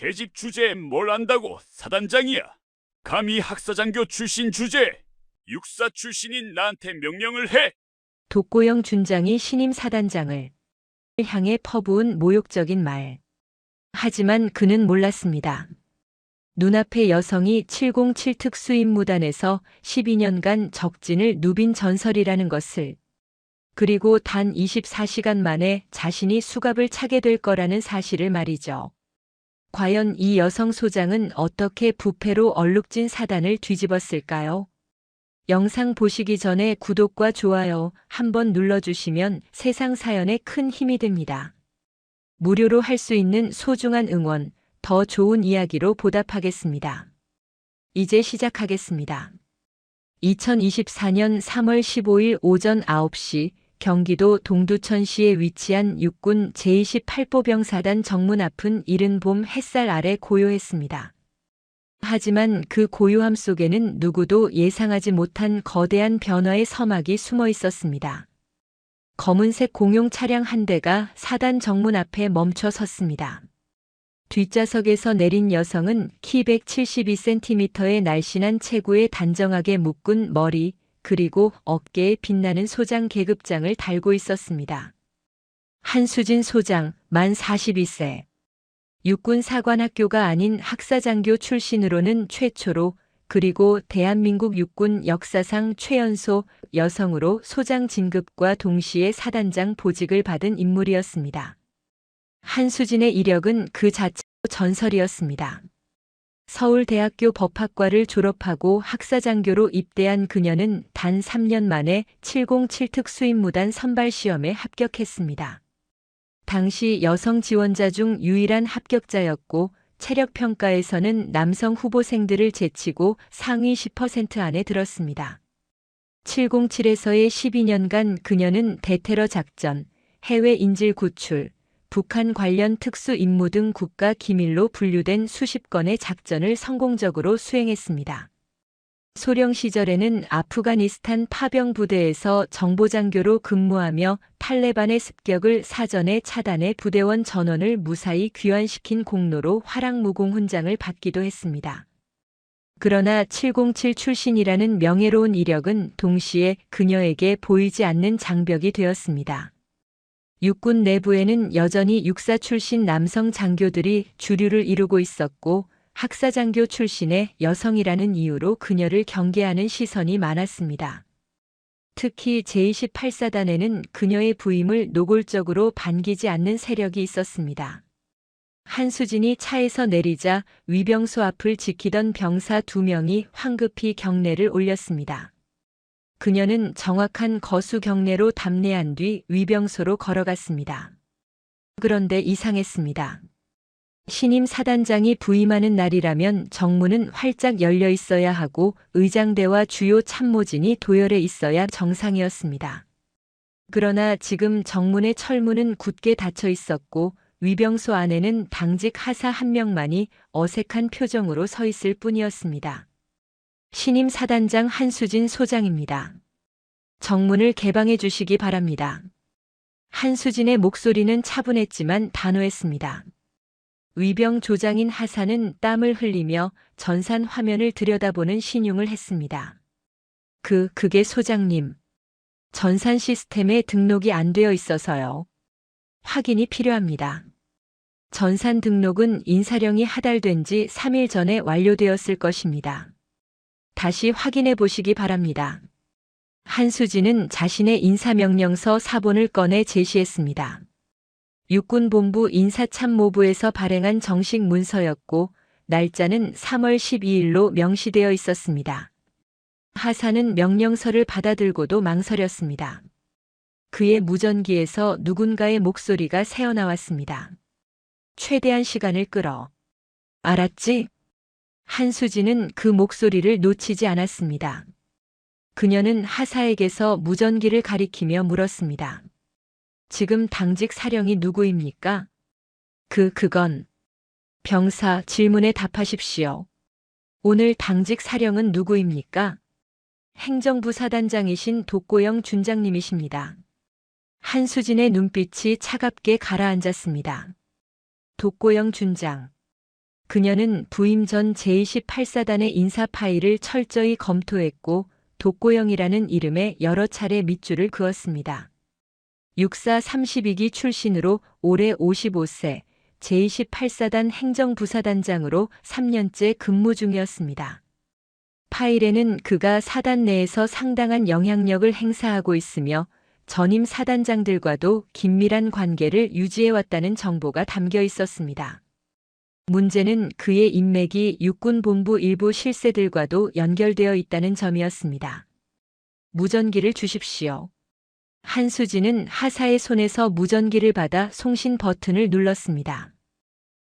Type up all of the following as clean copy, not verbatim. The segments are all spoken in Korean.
계집 주제에 뭘 안다고 사단장이야. 감히 학사장교 출신 주제에 육사 출신인 나한테 명령을 해. 독고영 준장이 신임 사단장을 향해 퍼부은 모욕적인 말. 하지만 그는 몰랐습니다. 눈앞의 여성이 707 특수임무단에서 12년간 적진을 누빈 전설이라는 것을, 그리고 단 24시간 만에 자신이 수갑을 차게 될 거라는 사실을 말이죠. 과연 이 여성 소장은 어떻게 부패로 얼룩진 사단을 뒤집었을까요? 영상 보시기 전에 구독과 좋아요 한번 눌러주시면 세상 사연에 큰 힘이 됩니다. 무료로 할 수 있는 소중한 응원, 더 좋은 이야기로 보답하겠습니다. 이제 시작하겠습니다. 2024년 3월 15일 오전 9시 경기도 동두천시에 위치한 육군 제28보병사단 정문 앞은 이른 봄 햇살 아래 고요했습니다. 하지만 그 고요함 속에는 누구도 예상하지 못한 거대한 변화의 서막이 숨어 있었습니다. 검은색 공용 차량 한 대가 사단 정문 앞에 멈춰 섰습니다. 뒷좌석에서 내린 여성은 키 172cm의 날씬한 체구에 단정하게 묶은 머리, 그리고 어깨에 빛나는 소장 계급장을 달고 있었습니다. 한수진 소장, 만 42세. 육군 사관학교가 아닌 학사장교 출신으로는 최초로, 그리고 대한민국 육군 역사상 최연소 여성으로 소장 진급과 동시에 사단장 보직을 받은 인물이었습니다. 한수진의 이력은 그 자체로 전설이었습니다. 서울대학교 법학과를 졸업하고 학사장교로 입대한 그녀는 단 3년 만에 707 특수임무단 선발시험에 합격했습니다. 당시 여성 지원자 중 유일한 합격자였고, 체력평가에서는 남성 후보생들을 제치고 상위 10% 안에 들었습니다. 707에서의 12년간 그녀는 대테러 작전, 해외 인질 구출, 북한 관련 특수 임무 등 국가 기밀로 분류된 수십 건의 작전을 성공적으로 수행했습니다. 소령 시절에는 아프가니스탄 파병 부대에서 정보장교로 근무하며 탈레반의 습격을 사전에 차단해 부대원 전원을 무사히 귀환시킨 공로로 화랑무공 훈장을 받기도 했습니다. 그러나 707 출신이라는 명예로운 이력은 동시에 그녀에게 보이지 않는 장벽이 되었습니다. 육군 내부에는 여전히 육사 출신 남성 장교들이 주류를 이루고 있었고, 학사장교 출신의 여성이라는 이유로 그녀를 경계하는 시선이 많았습니다. 특히 제28사단에는 그녀의 부임을 노골적으로 반기지 않는 세력이 있었습니다. 한수진이 차에서 내리자 위병소 앞을 지키던 병사 2명이 황급히 경례를 올렸습니다. 그녀는 정확한 거수 경례로 답례한 뒤 위병소로 걸어갔습니다. 그런데 이상했습니다. 신임 사단장이 부임하는 날이라면 정문은 활짝 열려 있어야 하고 의장대와 주요 참모진이 도열해 있어야 정상이었습니다. 그러나 지금 정문의 철문은 굳게 닫혀 있었고, 위병소 안에는 당직 하사 한 명만이 어색한 표정으로 서 있을 뿐이었습니다. 신임 사단장 한수진 소장입니다. 정문을 개방해 주시기 바랍니다. 한수진의 목소리는 차분했지만 단호했습니다. 위병 조장인 하사는 땀을 흘리며 전산 화면을 들여다보는 신용을 했습니다. 그게 소장님. 전산 시스템에 등록이 안 되어 있어서요. 확인이 필요합니다. 전산 등록은 인사령이 하달된 지 3일 전에 완료되었을 것입니다. 다시 확인해 보시기 바랍니다. 한수진은 자신의 인사명령서 사본을 꺼내 제시했습니다. 육군본부 인사참모부에서 발행한 정식 문서였고, 날짜는 3월 12일로 명시되어 있었습니다. 하사는 명령서를 받아들고도 망설였습니다. 그의 무전기에서 누군가의 목소리가 새어나왔습니다. 최대한 시간을 끌어. 알았지? 한수진은 그 목소리를 놓치지 않았습니다. 그녀는 하사에게서 무전기를 가리키며 물었습니다. 지금 당직 사령이 누구입니까? 그건. 병사, 질문에 답하십시오. 오늘 당직 사령은 누구입니까? 행정부 사단장이신 독고영 준장님이십니다. 한수진의 눈빛이 차갑게 가라앉았습니다. 독고영 준장. 그녀는 부임 전 제28사단의 인사 파일을 철저히 검토했고 독고영이라는 이름에 여러 차례 밑줄을 그었습니다. 육사 32기 출신으로 올해 55세, 제28사단 행정부사단장으로 3년째 근무 중이었습니다. 파일에는 그가 사단 내에서 상당한 영향력을 행사하고 있으며 전임 사단장들과도 긴밀한 관계를 유지해왔다는 정보가 담겨 있었습니다. 문제는 그의 인맥이 육군본부 일부 실세들과도 연결되어 있다는 점이었습니다. 무전기를 주십시오. 한수진은 하사의 손에서 무전기를 받아 송신 버튼을 눌렀습니다.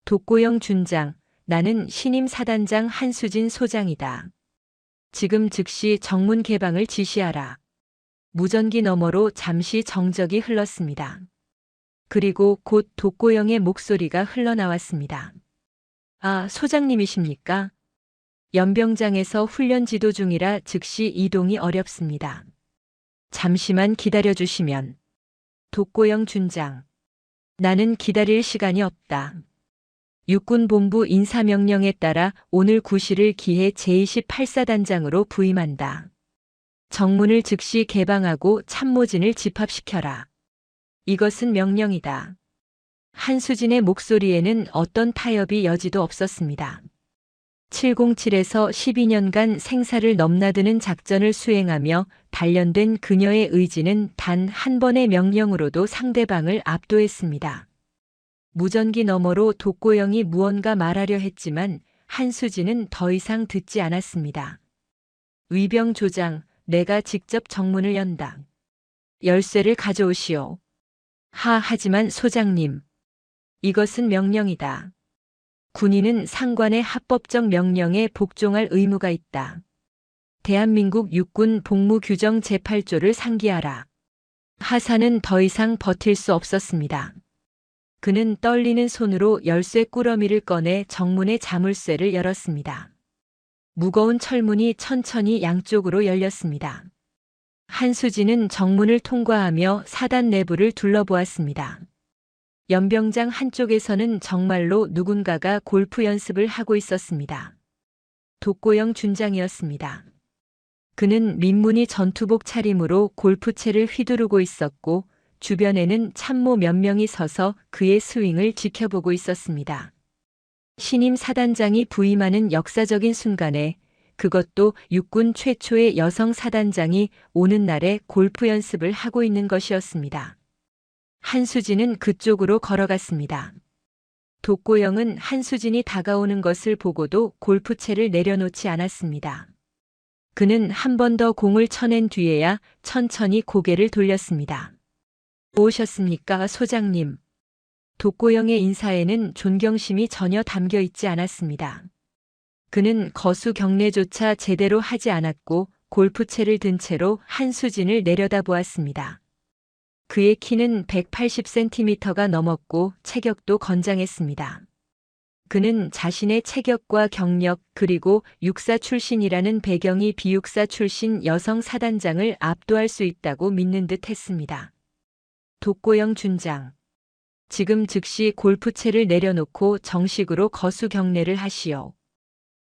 독고영 준장, 나는 신임 사단장 한수진 소장이다. 지금 즉시 정문 개방을 지시하라. 무전기 너머로 잠시 정적이 흘렀습니다. 그리고 곧 독고영의 목소리가 흘러나왔습니다. 아, 소장님이십니까? 연병장에서 훈련 지도 중이라 즉시 이동이 어렵습니다. 잠시만 기다려주시면. 독고영 준장. 나는 기다릴 시간이 없다. 육군본부 인사명령에 따라 오늘 9시를 기해 제28사단장으로 부임한다. 정문을 즉시 개방하고 참모진을 집합시켜라. 이것은 명령이다. 한수진의 목소리에는 어떤 타협이 여지도 없었습니다. 707에서 12년간 생사를 넘나드는 작전을 수행하며 단련된 그녀의 의지는 단 한 번의 명령으로도 상대방을 압도했습니다. 무전기 너머로 독고영이 무언가 말하려 했지만 한수진은 더 이상 듣지 않았습니다. 위병 조장, 내가 직접 정문을 연다. 열쇠를 가져오시오. 하지만 소장님. 이것은 명령이다. 군인은 상관의 합법적 명령에 복종할 의무가 있다. 대한민국 육군 복무규정 제8조를 상기하라. 하사는 더 이상 버틸 수 없었습니다. 그는 떨리는 손으로 열쇠 꾸러미를 꺼내 정문의 자물쇠를 열었습니다. 무거운 철문이 천천히 양쪽으로 열렸습니다. 한수진은 정문을 통과하며 사단 내부를 둘러보았습니다. 연병장 한쪽에서는 정말로 누군가가 골프 연습을 하고 있었습니다. 독고영 준장이었습니다. 그는 민무늬 전투복 차림으로 골프채를 휘두르고 있었고 주변에는 참모 몇 명이 서서 그의 스윙을 지켜보고 있었습니다. 신임 사단장이 부임하는 역사적인 순간에 그것도 육군 최초의 여성 사단장이 오는 날에 골프 연습을 하고 있는 것이었습니다. 한수진은 그쪽으로 걸어갔습니다. 독고영은 한수진이 다가오는 것을 보고도 골프채를 내려놓지 않았습니다. 그는 한 번 더 공을 쳐낸 뒤에야 천천히 고개를 돌렸습니다. 오셨습니까, 소장님? 독고영의 인사에는 존경심이 전혀 담겨 있지 않았습니다. 그는 거수 경례조차 제대로 하지 않았고 골프채를 든 채로 한수진을 내려다보았습니다. 그의 키는 180cm가 넘었고 체격도 건장했습니다. 그는 자신의 체격과 경력 그리고 육사 출신이라는 배경이 비육사 출신 여성 사단장을 압도할 수 있다고 믿는 듯 했습니다. 독고영 준장. 지금 즉시 골프채를 내려놓고 정식으로 거수 경례를 하시오.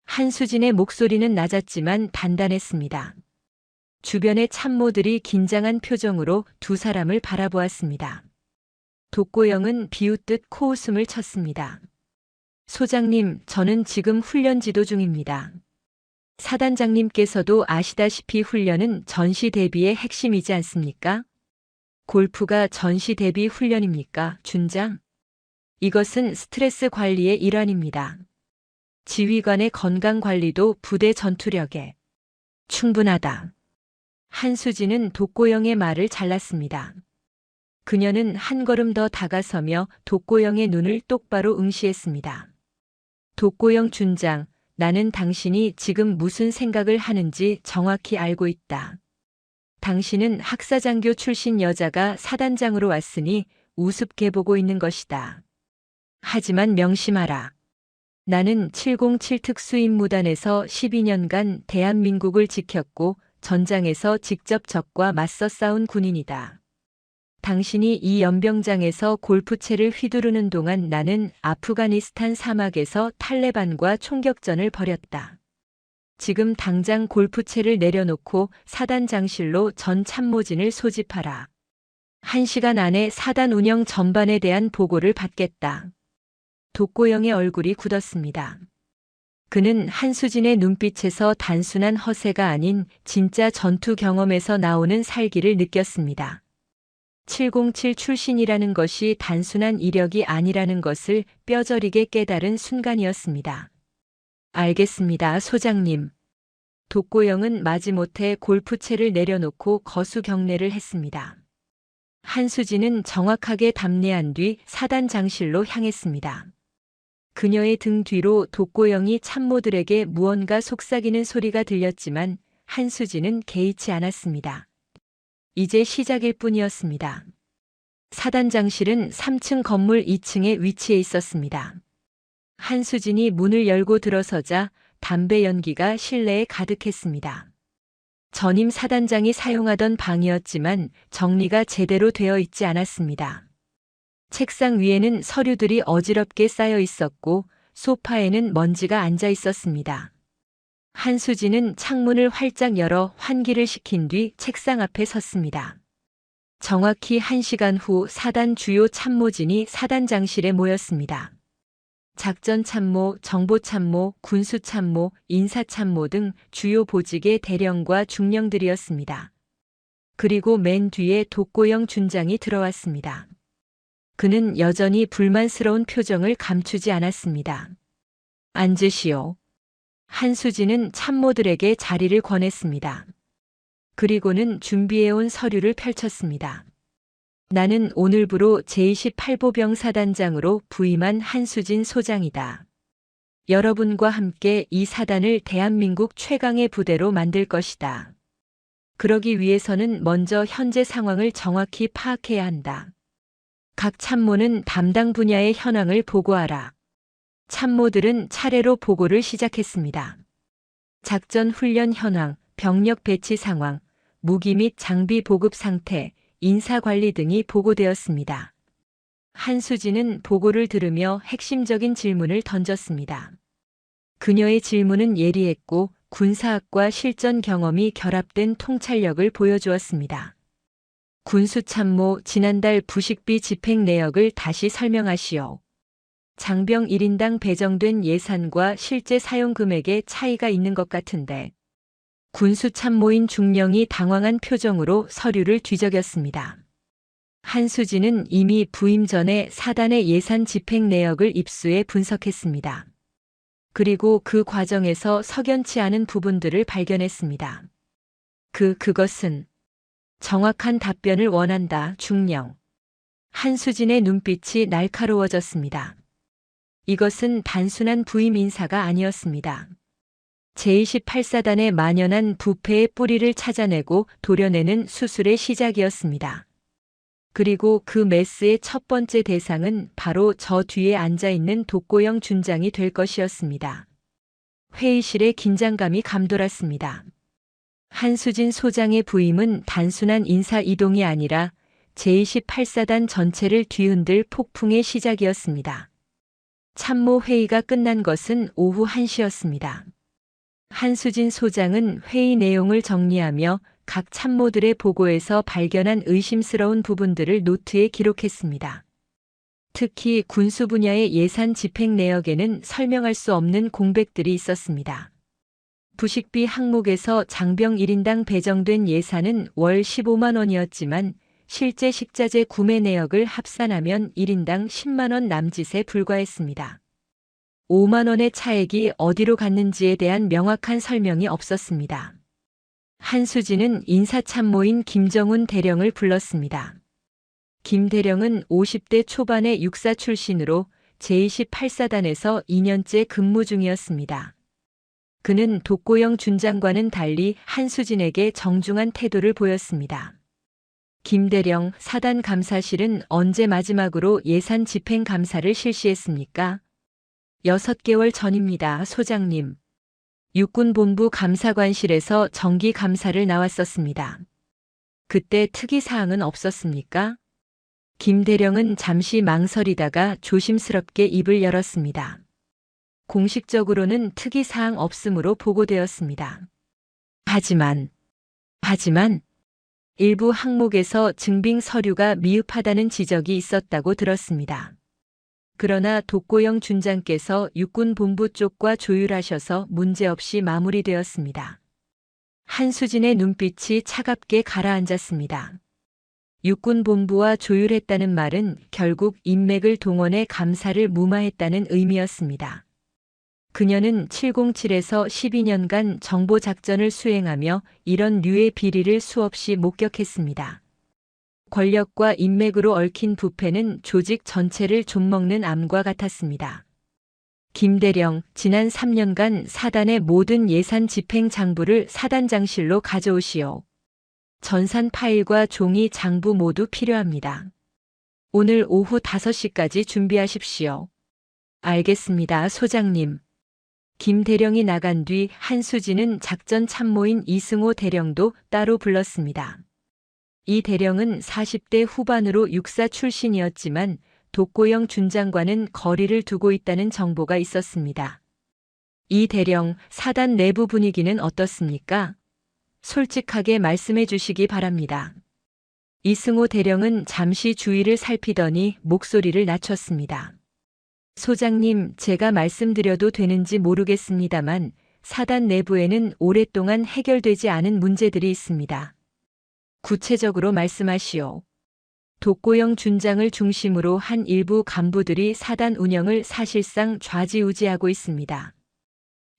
한수진의 목소리는 낮았지만 단단했습니다. 주변의 참모들이 긴장한 표정으로 두 사람을 바라보았습니다. 독고영은 비웃듯 코웃음을 쳤습니다. 소장님, 저는 지금 훈련 지도 중입니다. 사단장님께서도 아시다시피 훈련은 전시 대비의 핵심이지 않습니까? 골프가 전시 대비 훈련입니까, 준장? 이것은 스트레스 관리의 일환입니다. 지휘관의 건강 관리도 부대 전투력에 충분하다. 한수진은 독고영의 말을 잘랐습니다. 그녀는 한 걸음 더 다가서며 독고영의 눈을 똑바로 응시했습니다. 독고영 준장, 나는 당신이 지금 무슨 생각을 하는지 정확히 알고 있다. 당신은 학사장교 출신 여자가 사단장으로 왔으니 우습게 보고 있는 것이다. 하지만 명심하라. 나는 707 특수임무단에서 12년간 대한민국을 지켰고 전장에서 직접 적과 맞서 싸운 군인이다. 당신이 이 연병장에서 골프채를 휘두르는 동안 나는 아프가니스탄 사막에서 탈레반과 총격전을 벌였다. 지금 당장 골프채를 내려놓고 사단장실로 전 참모진을 소집하라. 1시간 안에 사단 운영 전반에 대한 보고를 받겠다. 독고영의 얼굴이 굳었습니다. 그는 한수진의 눈빛에서 단순한 허세가 아닌 진짜 전투 경험에서 나오는 살기를 느꼈습니다. 707 출신이라는 것이 단순한 이력이 아니라는 것을 뼈저리게 깨달은 순간이었습니다. 알겠습니다, 소장님. 독고영은 마지못해 골프채를 내려놓고 거수 경례를 했습니다. 한수진은 정확하게 답례한 뒤 사단장실로 향했습니다. 그녀의 등 뒤로 독고영이 참모들에게 무언가 속삭이는 소리가 들렸지만 한수진은 개의치 않았습니다. 이제 시작일 뿐이었습니다. 사단장실은 3층 건물 2층에 위치해 있었습니다. 한수진이 문을 열고 들어서자 담배 연기가 실내에 가득했습니다. 전임 사단장이 사용하던 방이었지만 정리가 제대로 되어 있지 않았습니다. 책상 위에는 서류들이 어지럽게 쌓여 있었고 소파에는 먼지가 앉아 있었습니다. 한수진은 창문을 활짝 열어 환기를 시킨 뒤 책상 앞에 섰습니다. 정확히 1시간 후 사단 주요 참모진이 사단장실에 모였습니다. 작전참모, 정보참모, 군수참모, 인사참모 등 주요 보직의 대령과 중령들이었습니다. 그리고 맨 뒤에 독고영 준장이 들어왔습니다. 그는 여전히 불만스러운 표정을 감추지 않았습니다. 앉으시오. 한수진은 참모들에게 자리를 권했습니다. 그리고는 준비해온 서류를 펼쳤습니다. 나는 오늘부로 제28보병 사단장으로 부임한 한수진 소장이다. 여러분과 함께 이 사단을 대한민국 최강의 부대로 만들 것이다. 그러기 위해서는 먼저 현재 상황을 정확히 파악해야 한다. 각 참모는 담당 분야의 현황을 보고하라. 참모들은 차례로 보고를 시작했습니다. 작전 훈련 현황, 병력 배치 상황, 무기 및 장비 보급 상태, 인사 관리 등이 보고되었습니다. 한수진은 보고를 들으며 핵심적인 질문을 던졌습니다. 그녀의 질문은 예리했고 군사학과 실전 경험이 결합된 통찰력을 보여주었습니다. 군수참모, 지난달 부식비 집행 내역을 다시 설명하시오. 장병 1인당 배정된 예산과 실제 사용 금액에 차이가 있는 것 같은데. 군수참모인 중령이 당황한 표정으로 서류를 뒤적였습니다. 한수진은 이미 부임 전에 사단의 예산 집행 내역을 입수해 분석했습니다. 그리고 그 과정에서 석연치 않은 부분들을 발견했습니다. 그것은 정확한 답변을 원한다, 중령. 한수진의 눈빛이 날카로워졌습니다. 이것은 단순한 부임 인사가 아니었습니다. 제28사단의 만연한 부패의 뿌리를 찾아내고 도려내는 수술의 시작이었습니다. 그리고 그 메스의 첫 번째 대상은 바로 저 뒤에 앉아있는 독고영 준장이 될 것이었습니다. 회의실의 긴장감이 감돌았습니다. 한수진 소장의 부임은 단순한 인사 이동이 아니라 제28사단 전체를 뒤흔들 폭풍의 시작이었습니다. 참모 회의가 끝난 것은 오후 1시였습니다. 한수진 소장은 회의 내용을 정리하며 각 참모들의 보고에서 발견한 의심스러운 부분들을 노트에 기록했습니다. 특히 군수 분야의 예산 집행 내역에는 설명할 수 없는 공백들이 있었습니다. 부식비 항목에서 장병 1인당 배정된 예산은 월 15만 원이었지만 실제 식자재 구매 내역을 합산하면 1인당 10만 원 남짓에 불과했습니다. 5만 원의 차액이 어디로 갔는지에 대한 명확한 설명이 없었습니다. 한수진은 인사참모인 김정훈 대령을 불렀습니다. 김 대령은 50대 초반의 육사 출신으로 제28사단에서 2년째 근무 중이었습니다. 그는 독고영 준장과는 달리 한수진에게 정중한 태도를 보였습니다. 김 대령, 사단 감사실은 언제 마지막으로 예산 집행 감사를 실시했습니까? 6개월 전입니다, 소장님. 육군본부 감사관실에서 정기 감사를 나왔었습니다. 그때 특이사항은 없었습니까? 김 대령은 잠시 망설이다가 조심스럽게 입을 열었습니다. 공식적으로는 특이사항 없음으로 보고되었습니다. 하지만 일부 항목에서 증빙 서류가 미흡하다는 지적이 있었다고 들었습니다. 그러나 독고영 준장께서 육군본부 쪽과 조율하셔서 문제없이 마무리되었습니다. 한수진의 눈빛이 차갑게 가라앉았습니다. 육군본부와 조율했다는 말은 결국 인맥을 동원해 감사를 무마했다는 의미였습니다. 그녀는 707에서 12년간 정보작전을 수행하며 이런 류의 비리를 수없이 목격했습니다. 권력과 인맥으로 얽힌 부패는 조직 전체를 좀먹는 암과 같았습니다. 김 대령, 지난 3년간 사단의 모든 예산 집행 장부를 사단장실로 가져오시오. 전산 파일과 종이 장부 모두 필요합니다. 오늘 오후 5시까지 준비하십시오. 알겠습니다, 소장님. 김 대령이 나간 뒤 한수진은 작전 참모인 이승호 대령도 따로 불렀습니다. 이 대령은 40대 후반으로 육사 출신이었지만 독고영 준장과는 거리를 두고 있다는 정보가 있었습니다. 이 대령, 사단 내부 분위기는 어떻습니까? 솔직하게 말씀해 주시기 바랍니다. 이승호 대령은 잠시 주위를 살피더니 목소리를 낮췄습니다. 소장님, 제가 말씀드려도 되는지 모르겠습니다만 사단 내부에는 오랫동안 해결되지 않은 문제들이 있습니다. 구체적으로 말씀하시오. 독고영 준장을 중심으로 한 일부 간부들이 사단 운영을 사실상 좌지우지하고 있습니다.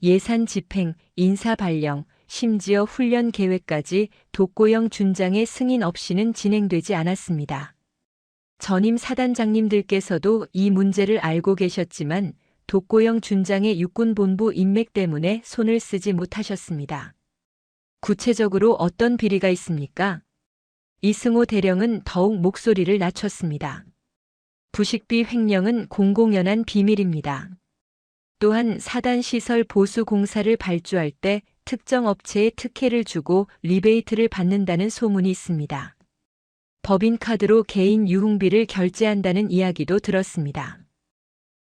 예산 집행, 인사 발령, 심지어 훈련 계획까지 독고영 준장의 승인 없이는 진행되지 않았습니다. 전임 사단장님들께서도 이 문제를 알고 계셨지만 독고영 준장의 육군본부 인맥 때문에 손을 쓰지 못하셨습니다. 구체적으로 어떤 비리가 있습니까? 이승호 대령은 더욱 목소리를 낮췄습니다. 부식비 횡령은 공공연한 비밀입니다. 또한 사단 시설 보수 공사를 발주할 때 특정 업체에 특혜를 주고 리베이트를 받는다는 소문이 있습니다. 법인카드로 개인 유흥비를 결제한다는 이야기도 들었습니다.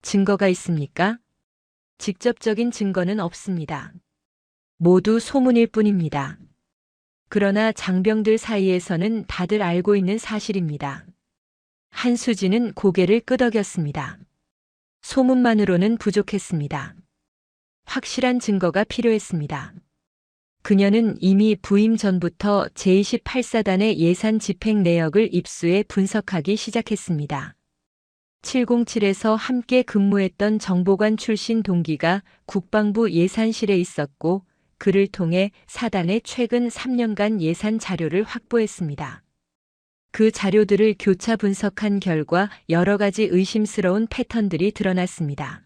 증거가 있습니까? 직접적인 증거는 없습니다. 모두 소문일 뿐입니다. 그러나 장병들 사이에서는 다들 알고 있는 사실입니다. 한수진은 고개를 끄덕였습니다. 소문만으로는 부족했습니다. 확실한 증거가 필요했습니다. 그녀는 이미 부임 전부터 제28사단의 예산 집행 내역을 입수해 분석하기 시작했습니다. 707에서 함께 근무했던 정보관 출신 동기가 국방부 예산실에 있었고 그를 통해 사단의 최근 3년간 예산 자료를 확보했습니다. 그 자료들을 교차 분석한 결과 여러 가지 의심스러운 패턴들이 드러났습니다.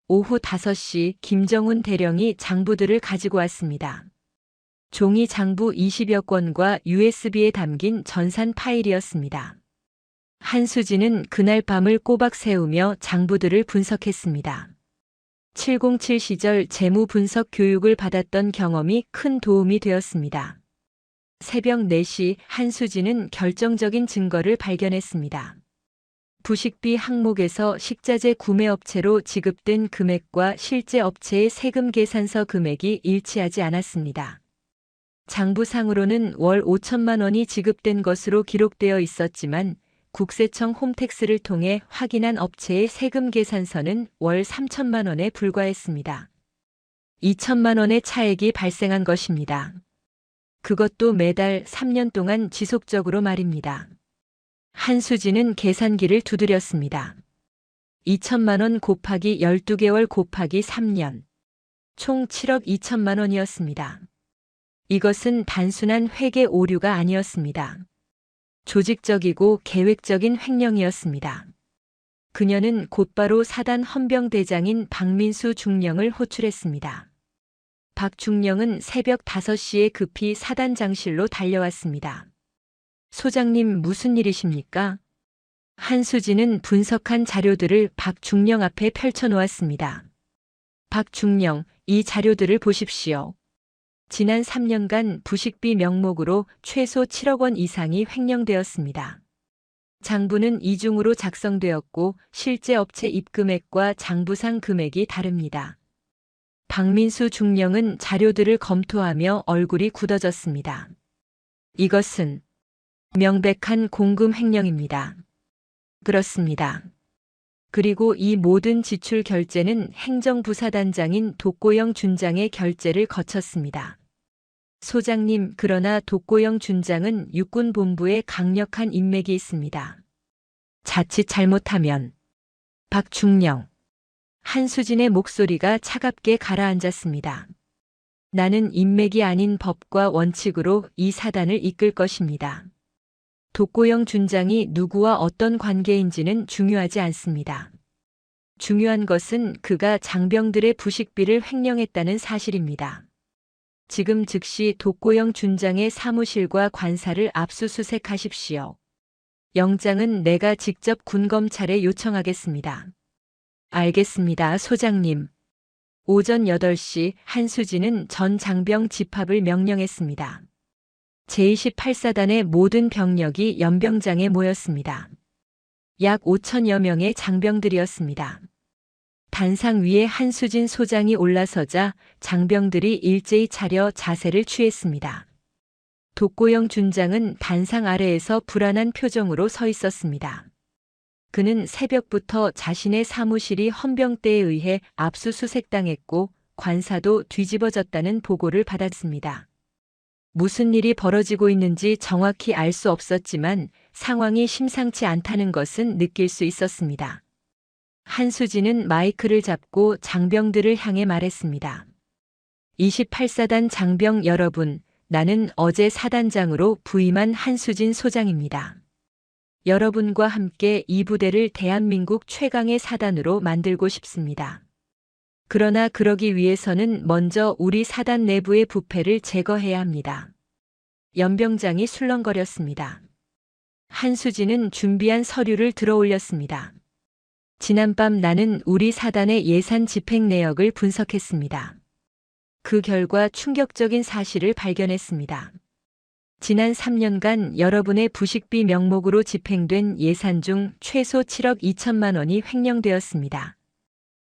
오후 5시 김정훈 대령이 장부들을 가지고 왔습니다. 종이 장부 20여 건과 USB에 담긴 전산 파일이었습니다. 한수진은 그날 밤을 꼬박 새우며 장부들을 분석했습니다. 707 시절 재무 분석 교육을 받았던 경험이 큰 도움이 되었습니다. 새벽 4시 한수진은 결정적인 증거를 발견했습니다. 부식비 항목에서 식자재 구매업체로 지급된 금액과 실제 업체의 세금 계산서 금액이 일치하지 않았습니다. 장부상으로는 월 5천만 원이 지급된 것으로 기록되어 있었지만 국세청 홈택스를 통해 확인한 업체의 세금 계산서는 월 3천만 원에 불과했습니다. 2천만 원의 차액이 발생한 것입니다. 그것도 매달 3년 동안 지속적으로 말입니다. 한수진은 계산기를 두드렸습니다. 2천만 원 곱하기 12개월 곱하기 3년. 총 7억 2천만 원이었습니다. 이것은 단순한 회계 오류가 아니었습니다. 조직적이고 계획적인 횡령이었습니다. 그녀는 곧바로 사단 헌병대장인 박민수 중령을 호출했습니다. 박 중령은 새벽 5시에 급히 사단장실로 달려왔습니다. 소장님, 무슨 일이십니까? 한수진은 분석한 자료들을 박 중령 앞에 펼쳐놓았습니다. 박 중령, 이 자료들을 보십시오. 지난 3년간 부식비 명목으로 최소 7억 원 이상이 횡령되었습니다. 장부는 이중으로 작성되었고 실제 업체 입금액과 장부상 금액이 다릅니다. 박민수 중령은 자료들을 검토하며 얼굴이 굳어졌습니다. 이것은 명백한 공금 횡령입니다. 그렇습니다. 그리고 이 모든 지출 결제는 행정부사단장인 독고영 준장의 결제를 거쳤습니다. 소장님, 그러나 독고영 준장은 육군본부에 강력한 인맥이 있습니다. 자칫 잘못하면 박중령. 한수진의 목소리가 차갑게 가라앉았습니다. 나는 인맥이 아닌 법과 원칙으로 이 사단을 이끌 것입니다. 독고영 준장이 누구와 어떤 관계인지는 중요하지 않습니다. 중요한 것은 그가 장병들의 부식비를 횡령했다는 사실입니다. 지금 즉시 독고영 준장의 사무실과 관사를 압수수색하십시오. 영장은 내가 직접 군검찰에 요청하겠습니다. 알겠습니다, 소장님. 오전 8시 한수진은 전 장병 집합을 명령했습니다. 제28사단의 모든 병력이 연병장에 모였습니다. 약 5천여 명의 장병들이었습니다. 단상 위에 한수진 소장이 올라서자 장병들이 일제히 차려 자세를 취했습니다. 독고영 준장은 단상 아래에서 불안한 표정으로 서 있었습니다. 그는 새벽부터 자신의 사무실이 헌병대에 의해 압수수색당했고 관사도 뒤집어졌다는 보고를 받았습니다. 무슨 일이 벌어지고 있는지 정확히 알 수 없었지만 상황이 심상치 않다는 것은 느낄 수 있었습니다. 한수진은 마이크를 잡고 장병들을 향해 말했습니다. 28사단 장병 여러분, 나는 어제 사단장으로 부임한 한수진 소장입니다. 여러분과 함께 이 부대를 대한민국 최강의 사단으로 만들고 싶습니다. 그러나 그러기 위해서는 먼저 우리 사단 내부의 부패를 제거해야 합니다. 연병장이 술렁거렸습니다. 한수진은 준비한 서류를 들어올렸습니다. 지난밤 나는 우리 사단의 예산 집행 내역을 분석했습니다. 그 결과 충격적인 사실을 발견했습니다. 지난 3년간 여러분의 부식비 명목으로 집행된 예산 중 최소 7억 2천만 원이 횡령되었습니다.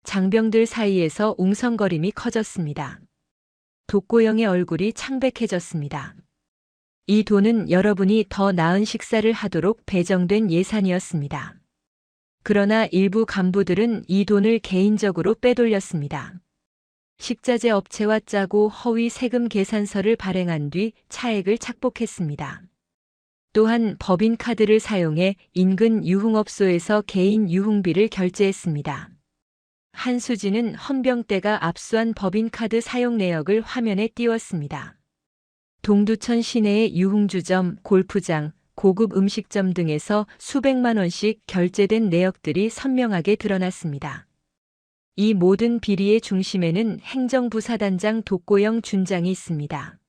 장병들 사이에서 웅성거림이 커졌습니다. 독고영의 얼굴이 창백해졌습니다. 이 돈은 여러분이 더 나은 식사를 하도록 배정된 예산이었습니다. 그러나 일부 간부들은 이 돈을 개인적으로 빼돌렸습니다. 식자재 업체와 짜고 허위 세금 계산서를 발행한 뒤 차액을 착복했습니다. 또한 법인카드를 사용해 인근 유흥업소에서 개인 유흥비를 결제했습니다. 한수진은 헌병대가 압수한 법인카드 사용 내역을 화면에 띄웠습니다. 동두천 시내의 유흥주점, 골프장, 고급 음식점 등에서 수백만 원씩 결제된 내역들이 선명하게 드러났습니다. 이 모든 비리의 중심에는 행정부사단장 독고영 준장이 있습니다.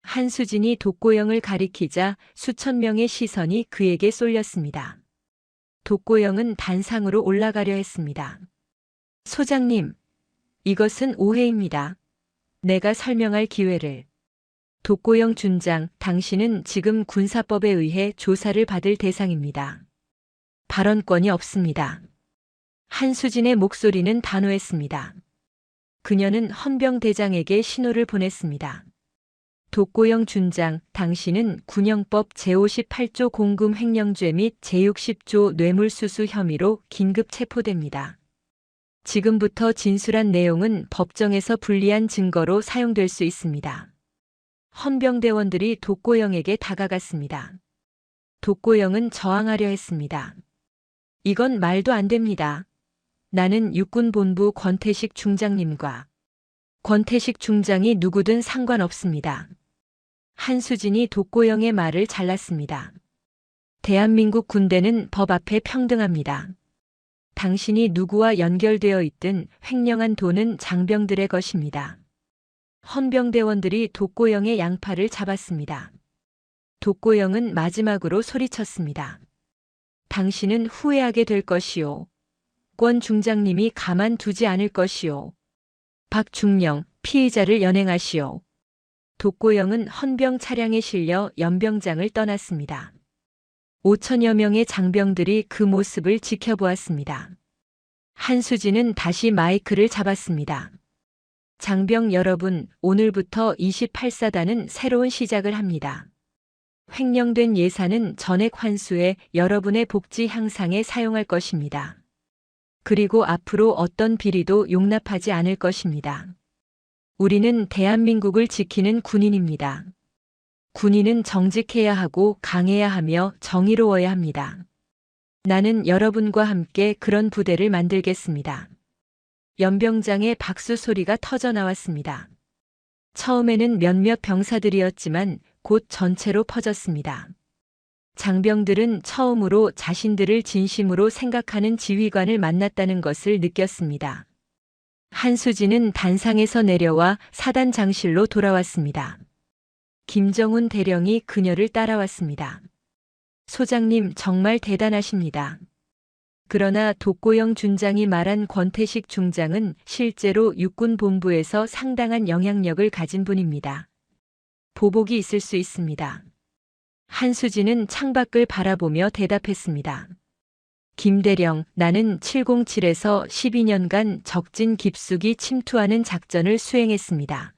한수진이 독고영을 가리키자 수천 명의 시선이 그에게 쏠렸습니다. 독고영은 단상으로 올라가려 했습니다. 소장님, 이것은 오해입니다. 내가 설명할 기회를. 독고영 준장, 당신은 지금 군사법에 의해 조사를 받을 대상입니다. 발언권이 없습니다. 한수진의 목소리는 단호했습니다. 그녀는 헌병대장에게 신호를 보냈습니다. 독고영 준장, 당신은 군형법 제58조 공금 횡령죄 및 제60조 뇌물수수 혐의로 긴급 체포됩니다. 지금부터 진술한 내용은 법정에서 불리한 증거로 사용될 수 있습니다. 헌병대원들이 독고영에게 다가갔습니다. 독고영은 저항하려 했습니다. 이건 말도 안 됩니다. 나는 육군본부 권태식 중장님과 권태식 중장이 누구든 상관없습니다. 한수진이 독고영의 말을 잘랐습니다. 대한민국 군대는 법 앞에 평등합니다. 당신이 누구와 연결되어 있든 횡령한 돈은 장병들의 것입니다. 헌병대원들이 독고영의 양팔을 잡았습니다. 독고영은 마지막으로 소리쳤습니다. 당신은 후회하게 될 것이오. 권 중장님이 가만두지 않을 것이오. 박중령, 피의자를 연행하시오. 독고영은 헌병 차량에 실려 연병장을 떠났습니다. 5천여 명의 장병들이 그 모습을 지켜보았습니다. 한수진은 다시 마이크를 잡았습니다. 장병 여러분, 오늘부터 28사단은 새로운 시작을 합니다. 횡령된 예산은 전액 환수해 여러분의 복지 향상에 사용할 것입니다. 그리고 앞으로 어떤 비리도 용납하지 않을 것입니다. 우리는 대한민국을 지키는 군인입니다. 군인은 정직해야 하고 강해야 하며 정의로워야 합니다. 나는 여러분과 함께 그런 부대를 만들겠습니다. 연병장의 박수 소리가 터져 나왔습니다. 처음에는 몇몇 병사들이었지만 곧 전체로 퍼졌습니다. 장병들은 처음으로 자신들을 진심으로 생각하는 지휘관을 만났다는 것을 느꼈습니다. 한수진은 단상에서 내려와 사단 장실로 돌아왔습니다. 김정훈 대령이 그녀를 따라왔습니다. 소장님, 정말 대단하십니다. 그러나 독고영 준장이 말한 권태식 중장은 실제로 육군본부에서 상당한 영향력을 가진 분입니다. 보복이 있을 수 있습니다. 한수진은 창밖을 바라보며 대답했습니다. 김대령, 나는 707에서 12년간 적진 깊숙이 침투하는 작전을 수행했습니다.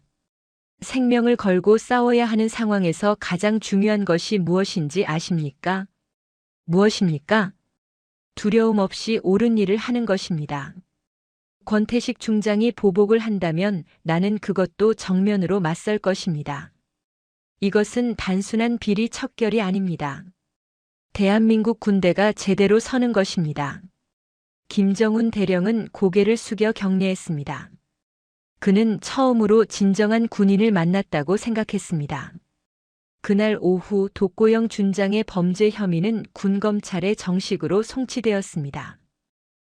생명을 걸고 싸워야 하는 상황에서 가장 중요한 것이 무엇인지 아십니까? 무엇입니까? 두려움 없이 옳은 일을 하는 것입니다. 권태식 중장이 보복을 한다면 나는 그것도 정면으로 맞설 것입니다. 이것은 단순한 비리 척결이 아닙니다. 대한민국 군대가 제대로 서는 것입니다. 김정훈 대령은 고개를 숙여 경례했습니다. 그는 처음으로 진정한 군인을 만났다고 생각했습니다. 그날 오후 독고영 준장의 범죄 혐의는 군검찰에 정식으로 송치되었습니다.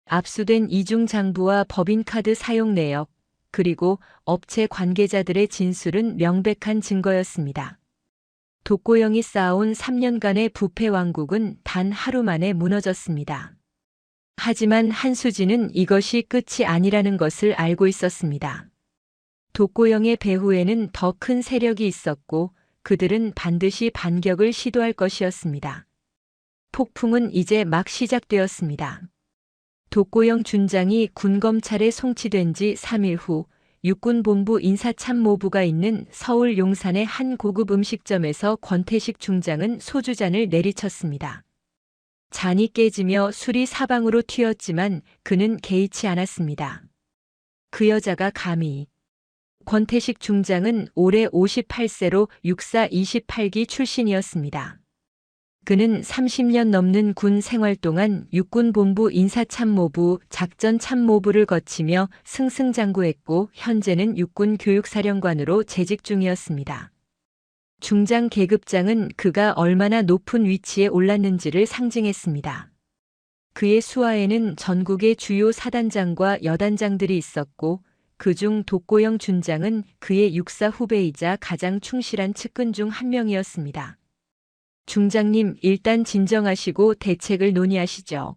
압수된 이중 장부와 법인카드 사용 내역, 그리고 업체 관계자들의 진술은 명백한 증거였습니다. 독고영이 쌓아온 3년간의 부패 왕국은 단 하루 만에 무너졌습니다. 하지만 한수진은 이것이 끝이 아니라는 것을 알고 있었습니다. 독고영의 배후에는 더 큰 세력이 있었고 그들은 반드시 반격을 시도할 것이었습니다. 폭풍은 이제 막 시작되었습니다. 독고영 준장이 군검찰에 송치된 지 3일 후 육군본부 인사참모부가 있는 서울 용산의 한 고급 음식점에서 권태식 중장은 소주잔을 내리쳤습니다. 잔이 깨지며 술이 사방으로 튀었지만 그는 개의치 않았습니다. 그 여자가 감히. 권태식 중장은 올해 58세로 육사 28기 출신이었습니다. 그는 30년 넘는 군 생활 동안 육군본부 인사참모부, 작전참모부를 거치며 승승장구했고 현재는 육군교육사령관으로 재직 중이었습니다. 중장 계급장은 그가 얼마나 높은 위치에 올랐는지를 상징했습니다. 그의 수하에는 전국의 주요 사단장과 여단장들이 있었고 그중 독고영 준장은 그의 육사 후배이자 가장 충실한 측근 중 한 명이었습니다. 중장님, 일단 진정하시고 대책을 논의하시죠.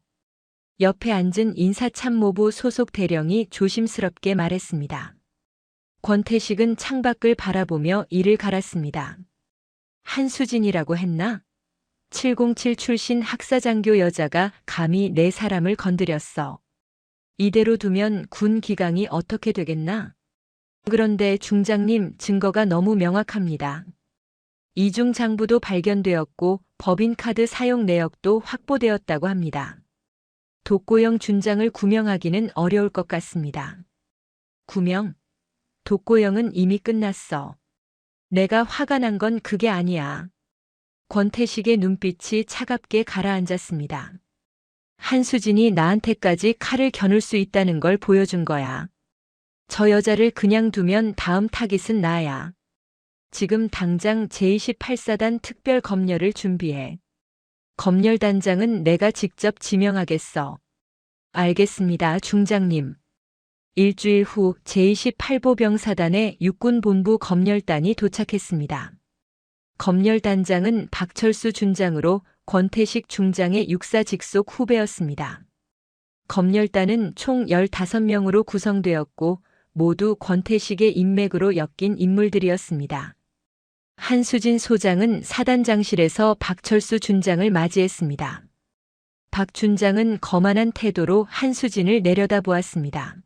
옆에 앉은 인사참모부 소속 대령이 조심스럽게 말했습니다. 권태식은 창밖을 바라보며 이를 갈았습니다. 한수진이라고 했나? 707 출신 학사장교 여자가 감히 내 사람을 건드렸어. 이대로 두면 군 기강이 어떻게 되겠나? 그런데 중장님, 증거가 너무 명확합니다. 이중 장부도 발견되었고 법인카드 사용 내역도 확보되었다고 합니다. 독고영 준장을 구명하기는 어려울 것 같습니다. 구명? 독고영은 이미 끝났어. 내가 화가 난 건 그게 아니야. 권태식의 눈빛이 차갑게 가라앉았습니다. 한수진이 나한테까지 칼을 겨눌 수 있다는 걸 보여준 거야. 저 여자를 그냥 두면 다음 타깃은 나야. 지금 당장 제28사단 특별 검열을 준비해. 검열단장은 내가 직접 지명하겠어. 알겠습니다, 중장님. 일주일 후 제28보병사단의 육군본부 검열단이 도착했습니다. 검열단장은 박철수 준장으로 권태식 중장의 육사 직속 후배였습니다. 검열단은 총 15명으로 구성되었고 모두 권태식의 인맥으로 엮인 인물들이었습니다. 한수진 소장은 사단장실에서 박철수 준장을 맞이했습니다. 박 준장은 거만한 태도로 한수진을 내려다보았습니다.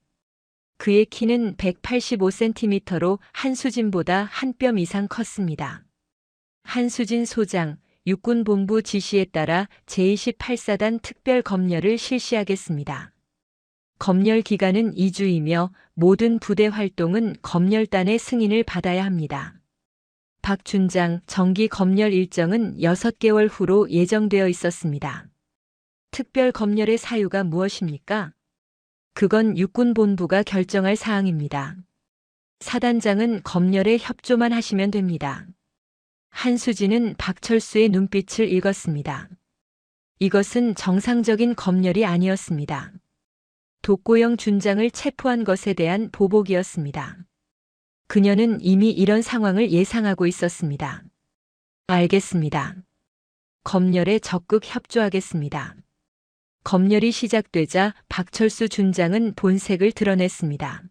그의 키는 185cm로 한수진보다 한 뼘 이상 컸습니다. 한수진 소장, 육군본부 지시에 따라 제28사단 특별검열을 실시하겠습니다. 검열 기간은 2주이며 모든 부대 활동은 검열단의 승인을 받아야 합니다. 박 준장 정기 검열 일정은 6개월 후로 예정되어 있었습니다. 특별 검열의 사유가 무엇입니까? 그건 육군본부가 결정할 사항입니다. 사단장은 검열에 협조만 하시면 됩니다. 한수진은 박철수의 눈빛을 읽었습니다. 이것은 정상적인 검열이 아니었습니다. 독고영 준장을 체포한 것에 대한 보복이었습니다. 그녀는 이미 이런 상황을 예상하고 있었습니다. 알겠습니다. 검열에 적극 협조하겠습니다. 검열이 시작되자 박철수 준장은 본색을 드러냈습니다.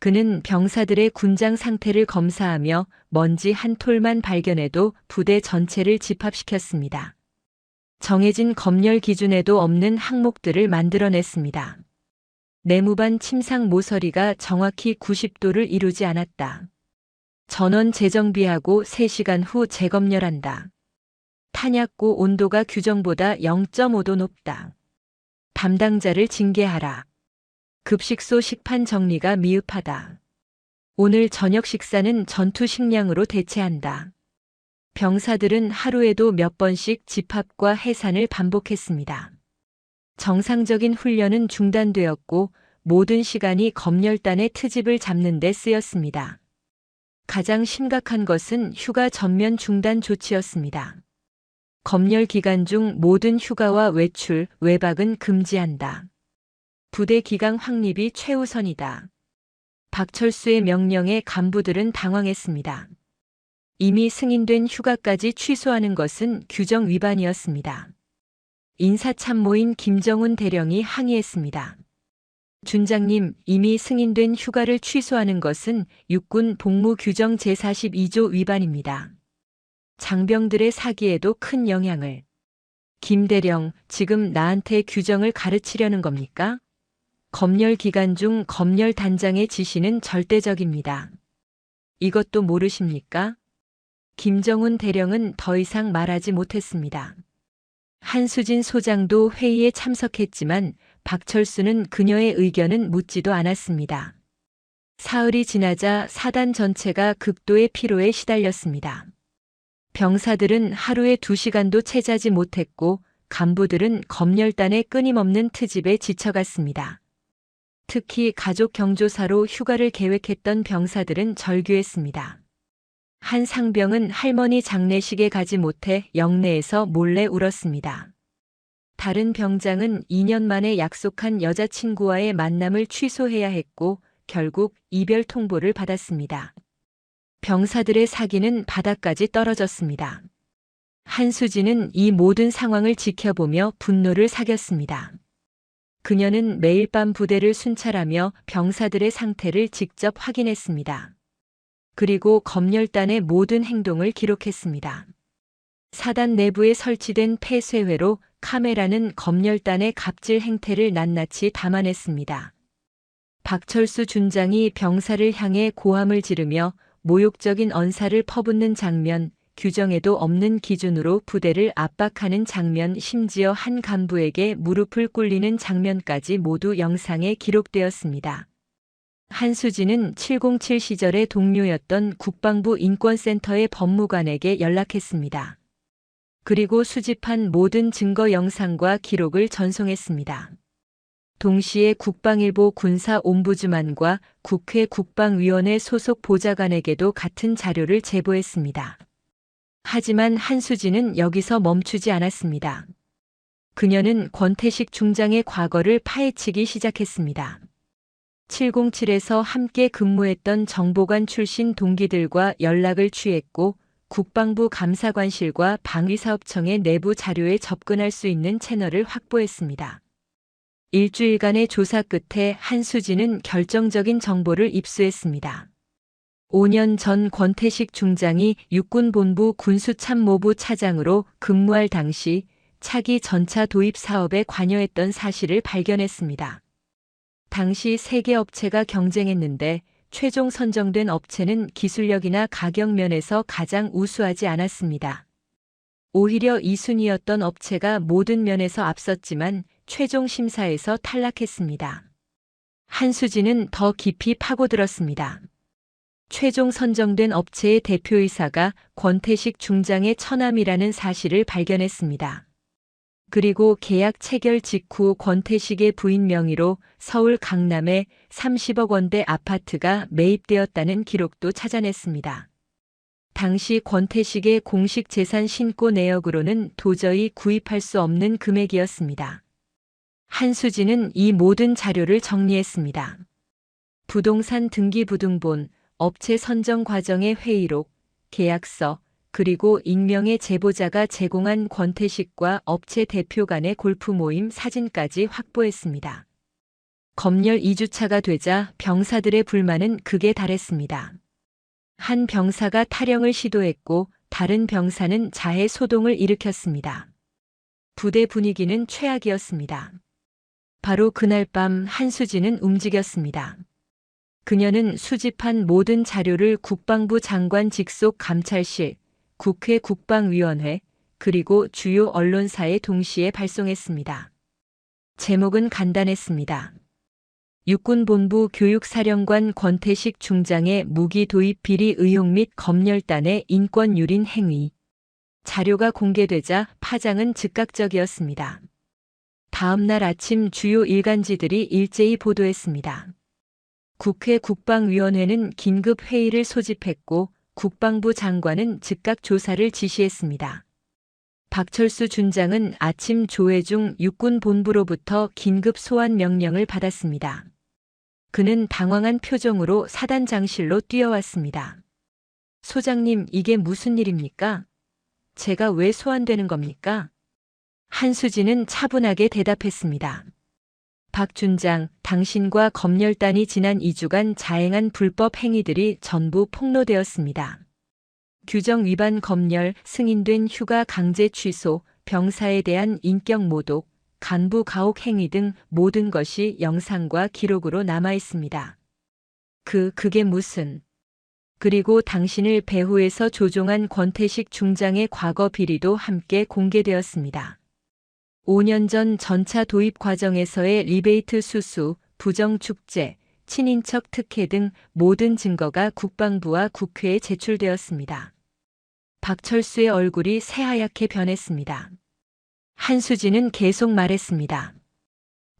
그는 병사들의 군장 상태를 검사하며 먼지 한 톨만 발견해도 부대 전체를 집합시켰습니다. 정해진 검열 기준에도 없는 항목들을 만들어냈습니다. 내무반 침상 모서리가 정확히 90도를 이루지 않았다. 전원 재정비하고 3시간 후 재검열한다. 탄약고 온도가 규정보다 0.5도 높다. 담당자를 징계하라. 급식소 식판 정리가 미흡하다. 오늘 저녁 식사는 전투 식량으로 대체한다. 병사들은 하루에도 몇 번씩 집합과 해산을 반복했습니다. 정상적인 훈련은 중단되었고 모든 시간이 검열단의 트집을 잡는 데 쓰였습니다. 가장 심각한 것은 휴가 전면 중단 조치였습니다. 검열 기간 중 모든 휴가와 외출, 외박은 금지한다. 부대 기강 확립이 최우선이다. 박철수의 명령에 간부들은 당황했습니다. 이미 승인된 휴가까지 취소하는 것은 규정 위반이었습니다. 인사참모인 김정훈 대령이 항의했습니다. 준장님, 이미 승인된 휴가를 취소하는 것은 육군 복무 규정 제42조 위반입니다. 장병들의 사기에도 큰 영향을. 김 대령, 지금 나한테 규정을 가르치려는 겁니까? 검열 기간 중 검열 단장의 지시는 절대적입니다. 이것도 모르십니까? 김정훈 대령은 더 이상 말하지 못했습니다. 한수진 소장도 회의에 참석했지만 박철수는 그녀의 의견은 묻지도 않았습니다. 사흘이 지나자 사단 전체가 극도의 피로에 시달렸습니다. 병사들은 하루에 2시간도 채자지 못했고 간부들은 검열단의 끊임없는 트집에 지쳐갔습니다. 특히 가족 경조사로 휴가를 계획했던 병사들은 절규했습니다. 한 상병은 할머니 장례식에 가지 못해 영내에서 몰래 울었습니다. 다른 병장은 2년 만에 약속한 여자친구와의 만남을 취소해야 했고 결국 이별 통보를 받았습니다. 병사들의 사기는 바닥까지 떨어졌습니다. 한수진은 이 모든 상황을 지켜보며 분노를 사겼습니다. 그녀는 매일 밤 부대를 순찰하며 병사들의 상태를 직접 확인했습니다. 그리고 검열단의 모든 행동을 기록했습니다. 사단 내부에 설치된 폐쇄회로 카메라는 검열단의 갑질 행태를 낱낱이 담아냈습니다. 박철수 준장이 병사를 향해 고함을 지르며 모욕적인 언사를 퍼붓는 장면, 규정에도 없는 기준으로 부대를 압박하는 장면, 심지어 한 간부에게 무릎을 꿇리는 장면까지 모두 영상에 기록되었습니다. 한수진은 707 시절의 동료였던 국방부 인권센터의 법무관에게 연락했습니다. 그리고 수집한 모든 증거 영상과 기록을 전송했습니다. 동시에 국방일보 군사옴부즈만과 국회 국방위원회 소속 보좌관에게도 같은 자료를 제보했습니다. 하지만 한수진은 여기서 멈추지 않았습니다. 그녀는 권태식 중장의 과거를 파헤치기 시작했습니다. 707에서 함께 근무했던 정보관 출신 동기들과 연락을 취했고 국방부 감사관실과 방위사업청의 내부 자료에 접근할 수 있는 채널을 확보했습니다. 일주일간의 조사 끝에 한수진은 결정적인 정보를 입수했습니다. 5년 전 권태식 중장이 육군본부 군수참모부 차장으로 근무할 당시 차기 전차 도입 사업에 관여했던 사실을 발견했습니다. 당시 3개 업체가 경쟁했는데 최종 선정된 업체는 기술력이나 가격 면에서 가장 우수하지 않았습니다. 오히려 2순위였던 업체가 모든 면에서 앞섰지만 최종 심사에서 탈락했습니다. 한수진은 더 깊이 파고들었습니다. 최종 선정된 업체의 대표이사가 권태식 중장의 처남이라는 사실을 발견했습니다. 그리고 계약 체결 직후 권태식의 부인 명의로 서울 강남에 30억 원대 아파트가 매입되었다는 기록도 찾아냈습니다. 당시 권태식의 공식 재산 신고 내역으로는 도저히 구입할 수 없는 금액이었습니다. 한수진은 이 모든 자료를 정리했습니다. 부동산 등기부등본, 업체 선정 과정의 회의록, 계약서, 그리고 익명의 제보자가 제공한 권태식과 업체 대표 간의 골프 모임 사진까지 확보했습니다. 검열 2주차가 되자 병사들의 불만은 극에 달했습니다. 한 병사가 탈영을 시도했고 다른 병사는 자해 소동을 일으켰습니다. 부대 분위기는 최악이었습니다. 바로 그날 밤 한수진은 움직였습니다. 그녀는 수집한 모든 자료를 국방부 장관 직속 감찰실, 국회 국방위원회, 그리고 주요 언론사에 동시에 발송했습니다. 제목은 간단했습니다. 육군본부 교육사령관 권태식 중장의 무기 도입 비리 의혹 및 검열단의 인권유린 행위. 자료가 공개되자 파장은 즉각적이었습니다. 다음 날 아침 주요 일간지들이 일제히 보도했습니다. 국회 국방위원회는 긴급 회의를 소집했고 국방부 장관은 즉각 조사를 지시했습니다. 박철수 준장은 아침 조회 중 육군본부로부터 긴급 소환 명령을 받았습니다. 그는 당황한 표정으로 사단장실로 뛰어왔습니다. 소장님, 이게 무슨 일입니까? 제가 왜 소환되는 겁니까? 한수진은 차분하게 대답했습니다. 박 준장, 당신과 검열단이 지난 2주간 자행한 불법 행위들이 전부 폭로되었습니다. 규정 위반 검열, 승인된 휴가 강제 취소, 병사에 대한 인격 모독, 간부 가혹 행위 등 모든 것이 영상과 기록으로 남아 있습니다. 그게 무슨... 그리고 당신을 배후에서 조종한 권태식 중장의 과거 비리도 함께 공개되었습니다. 5년 전 전차 도입 과정에서의 리베이트 수수, 부정축제, 친인척 특혜 등 모든 증거가 국방부와 국회에 제출되었습니다. 박철수의 얼굴이 새하얗게 변했습니다. 한수진은 계속 말했습니다.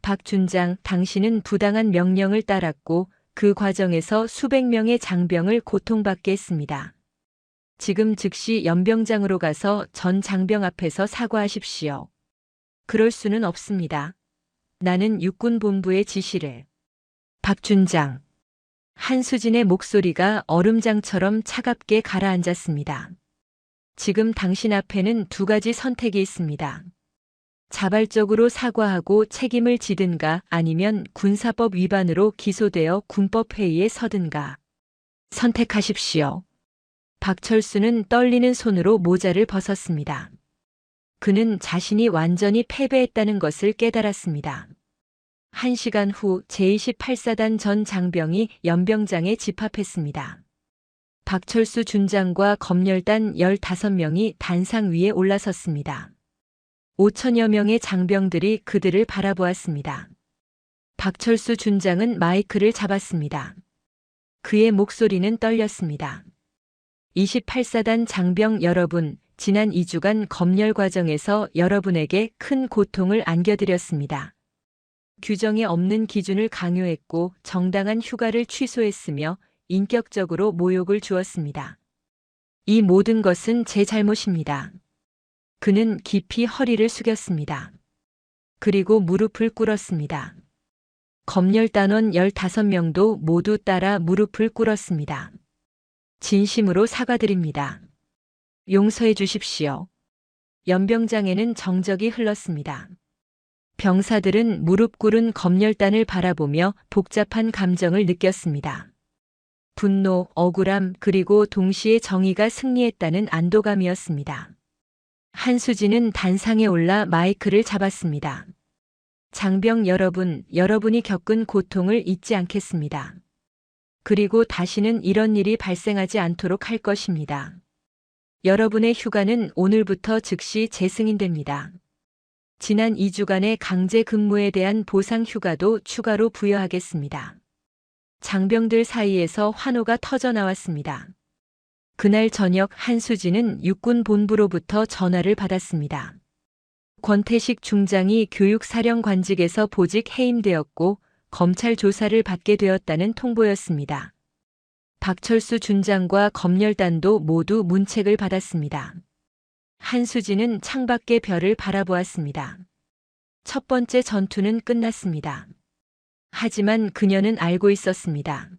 박 준장, 당신은 부당한 명령을 따랐고 그 과정에서 수백 명의 장병을 고통받게 했습니다. 지금 즉시 연병장으로 가서 전 장병 앞에서 사과하십시오. 그럴 수는 없습니다. 나는 육군본부의 지시를. 박 준장. 한수진의 목소리가 얼음장처럼 차갑게 가라앉았습니다. 지금 당신 앞에는 2가지 선택이 있습니다. 자발적으로 사과하고 책임을 지든가 아니면 군사법 위반으로 기소되어 군법회의에 서든가. 선택하십시오. 박철수는 떨리는 손으로 모자를 벗었습니다. 그는 자신이 완전히 패배했다는 것을 깨달았습니다. 1시간 후 제28사단 전 장병이 연병장에 집합했습니다. 박철수 준장과 검열단 15명이 단상 위에 올라섰습니다. 5천여 명의 장병들이 그들을 바라보았습니다. 박철수 준장은 마이크를 잡았습니다. 그의 목소리는 떨렸습니다. 28사단 장병 여러분, 지난 2주간 검열 과정에서 여러분에게 큰 고통을 안겨드렸습니다. 규정에 없는 기준을 강요했고 정당한 휴가를 취소했으며 인격적으로 모욕을 주었습니다. 이 모든 것은 제 잘못입니다. 그는 깊이 허리를 숙였습니다. 그리고 무릎을 꿇었습니다. 검열단원 15명도 모두 따라 무릎을 꿇었습니다. 진심으로 사과드립니다. 용서해 주십시오. 연병장에는 정적이 흘렀습니다. 병사들은 무릎 꿇은 검열단을 바라보며 복잡한 감정을 느꼈습니다. 분노, 억울함, 그리고 동시에 정의가 승리했다는 안도감이었습니다. 한수진은 단상에 올라 마이크를 잡았습니다. 장병 여러분, 여러분이 겪은 고통을 잊지 않겠습니다. 그리고 다시는 이런 일이 발생하지 않도록 할 것입니다. 여러분의 휴가는 오늘부터 즉시 재승인됩니다. 지난 2주간의 강제 근무에 대한 보상 휴가도 추가로 부여하겠습니다. 장병들 사이에서 환호가 터져 나왔습니다. 그날 저녁 한수진은 육군 본부로부터 전화를 받았습니다. 권태식 중장이 교육사령관직에서 보직 해임되었고 검찰 조사를 받게 되었다는 통보였습니다. 박철수 준장과 검열단도 모두 문책을 받았습니다. 한수진은 창밖의 별을 바라보았습니다. 첫 번째 전투는 끝났습니다. 하지만 그녀는 알고 있었습니다.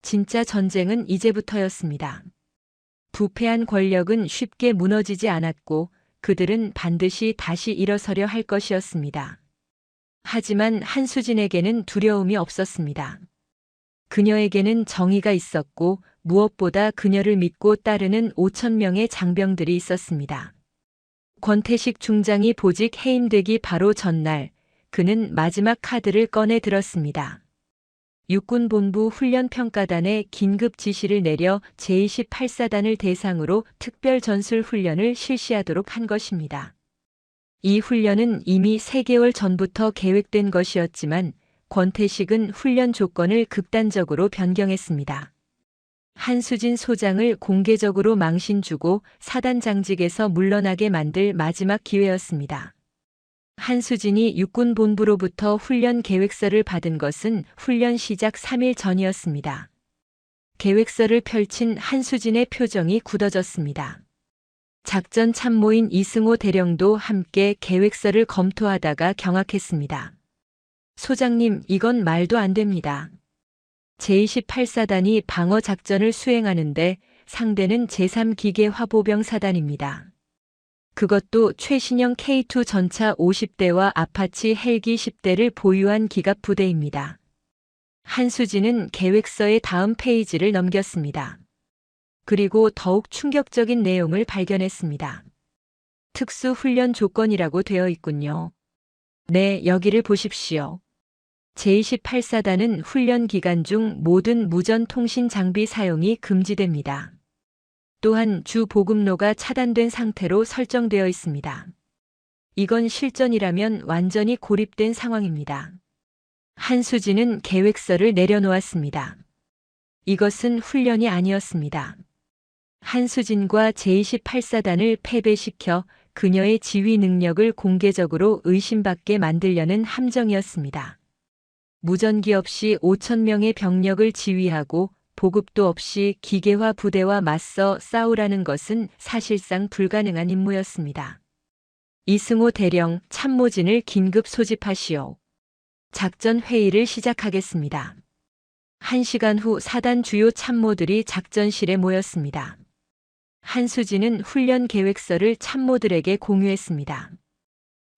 진짜 전쟁은 이제부터였습니다. 부패한 권력은 쉽게 무너지지 않았고 그들은 반드시 다시 일어서려 할 것이었습니다. 하지만 한수진에게는 두려움이 없었습니다. 그녀에게는 정의가 있었고 무엇보다 그녀를 믿고 따르는 5,000명의 장병들이 있었습니다. 권태식 중장이 보직 해임되기 바로 전날 그는 마지막 카드를 꺼내 들었습니다. 육군본부 훈련평가단에 긴급 지시를 내려 제28사단을 대상으로 특별 전술 훈련을 실시하도록 한 것입니다. 이 훈련은 이미 3개월 전부터 계획된 것이었지만 권태식은 훈련 조건을 극단적으로 변경했습니다. 한수진 소장을 공개적으로 망신 주고 사단장직에서 물러나게 만들 마지막 기회였습니다. 한수진이 육군본부로부터 훈련 계획서를 받은 것은 훈련 시작 3일 전이었습니다. 계획서를 펼친 한수진의 표정이 굳어졌습니다. 작전 참모인 이승호 대령도 함께 계획서를 검토하다가 경악했습니다. 소장님, 이건 말도 안 됩니다. 제28사단이 방어작전을 수행하는데 상대는 제3기계화보병 사단입니다. 그것도 최신형 K2 전차 50대와 아파치 헬기 10대를 보유한 기갑 부대입니다. 한수진은 계획서의 다음 페이지를 넘겼습니다. 그리고 더욱 충격적인 내용을 발견했습니다. 특수훈련 조건이라고 되어 있군요. 네, 여기를 보십시오. 제28사단은 훈련 기간 중 모든 무전 통신 장비 사용이 금지됩니다. 또한 주 보급로가 차단된 상태로 설정되어 있습니다. 이건 실전이라면 완전히 고립된 상황입니다. 한수진은 계획서를 내려놓았습니다. 이것은 훈련이 아니었습니다. 한수진과 제28사단을 패배시켜 그녀의 지휘 능력을 공개적으로 의심받게 만들려는 함정이었습니다. 무전기 없이 5,000명의 병력을 지휘하고 보급도 없이 기계화 부대와 맞서 싸우라는 것은 사실상 불가능한 임무였습니다. 이승호 대령, 참모진을 긴급 소집하시오. 작전 회의를 시작하겠습니다. 1시간 후 사단 주요 참모들이 작전실에 모였습니다. 한수진은 훈련 계획서를 참모들에게 공유했습니다.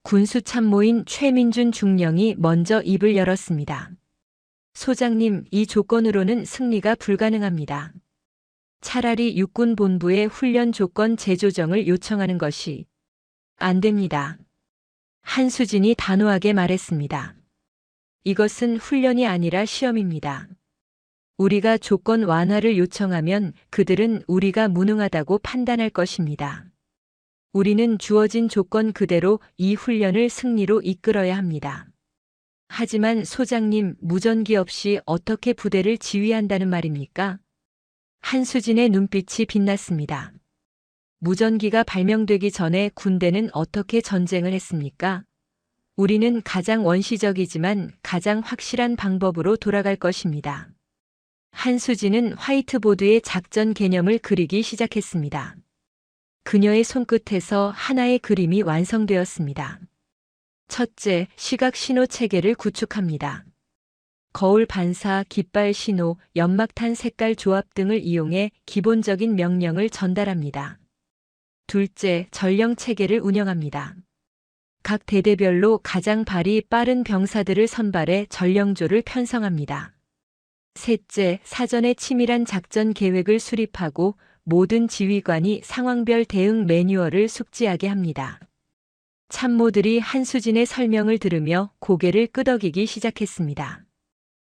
군수참모인 최민준 중령이 먼저 입을 열었습니다. 소장님, 이 조건으로는 승리가 불가능합니다. 차라리 육군본부에 훈련 조건 재조정을 요청하는 것이 안 됩니다. 한수진이 단호하게 말했습니다. 이것은 훈련이 아니라 시험입니다. 우리가 조건 완화를 요청하면 그들은 우리가 무능하다고 판단할 것입니다. 우리는 주어진 조건 그대로 이 훈련을 승리로 이끌어야 합니다. 하지만 소장님, 무전기 없이 어떻게 부대를 지휘한다는 말입니까? 한수진의 눈빛이 빛났습니다. 무전기가 발명되기 전에 군대는 어떻게 전쟁을 했습니까? 우리는 가장 원시적이지만 가장 확실한 방법으로 돌아갈 것입니다. 한수진은 화이트보드에 작전 개념을 그리기 시작했습니다. 그녀의 손끝에서 하나의 그림이 완성되었습니다. 첫째, 시각 신호 체계를 구축합니다. 거울 반사, 깃발 신호, 연막탄 색깔 조합 등을 이용해 기본적인 명령을 전달합니다. 둘째, 전령 체계를 운영합니다. 각 대대별로 가장 발이 빠른 병사들을 선발해 전령조를 편성합니다. 셋째, 사전에 치밀한 작전 계획을 수립하고 모든 지휘관이 상황별 대응 매뉴얼을 숙지하게 합니다. 참모들이 한수진의 설명을 들으며 고개를 끄덕이기 시작했습니다.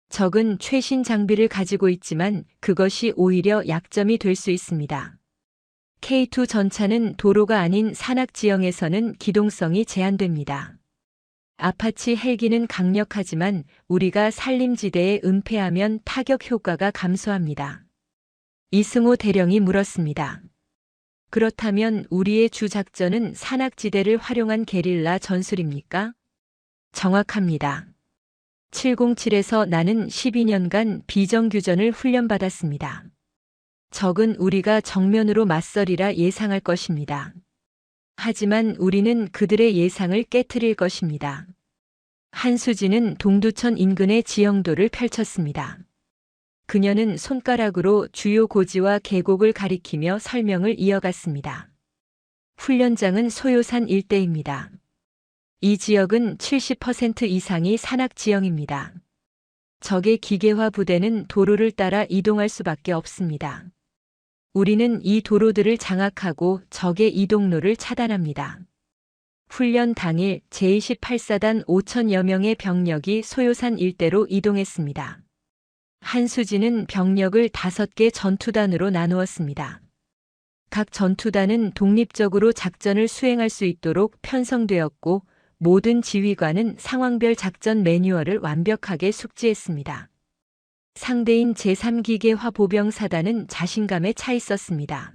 적은 최신 장비를 가지고 있지만 그것이 오히려 약점이 될 수 있습니다. K2 전차는 도로가 아닌 산악 지형에서는 기동성이 제한됩니다. 아파치 헬기는 강력하지만 우리가 산림지대에 은폐하면 타격 효과가 감소합니다. 이승호 대령이 물었습니다. 그렇다면 우리의 주 작전은 산악지대를 활용한 게릴라 전술입니까? 정확합니다. 707에서 나는 12년간 비정규전을 훈련받았습니다. 적은 우리가 정면으로 맞서리라 예상할 것입니다. 하지만 우리는 그들의 예상을 깨트릴 것입니다. 한수진은 동두천 인근의 지형도를 펼쳤습니다. 그녀는 손가락으로 주요 고지와 계곡을 가리키며 설명을 이어갔습니다. 훈련장은 소요산 일대입니다. 이 지역은 70% 이상이 산악 지형입니다. 적의 기계화 부대는 도로를 따라 이동할 수밖에 없습니다. 우리는 이 도로들을 장악하고 적의 이동로를 차단합니다. 훈련 당일 제28사단 5천여 명의 병력이 소요산 일대로 이동했습니다. 한수진은 병력을 5개 전투단으로 나누었습니다. 각 전투단은 독립적으로 작전을 수행할 수 있도록 편성되었고 모든 지휘관은 상황별 작전 매뉴얼을 완벽하게 숙지했습니다. 상대인 제3기계화 보병사단은 자신감에 차 있었습니다.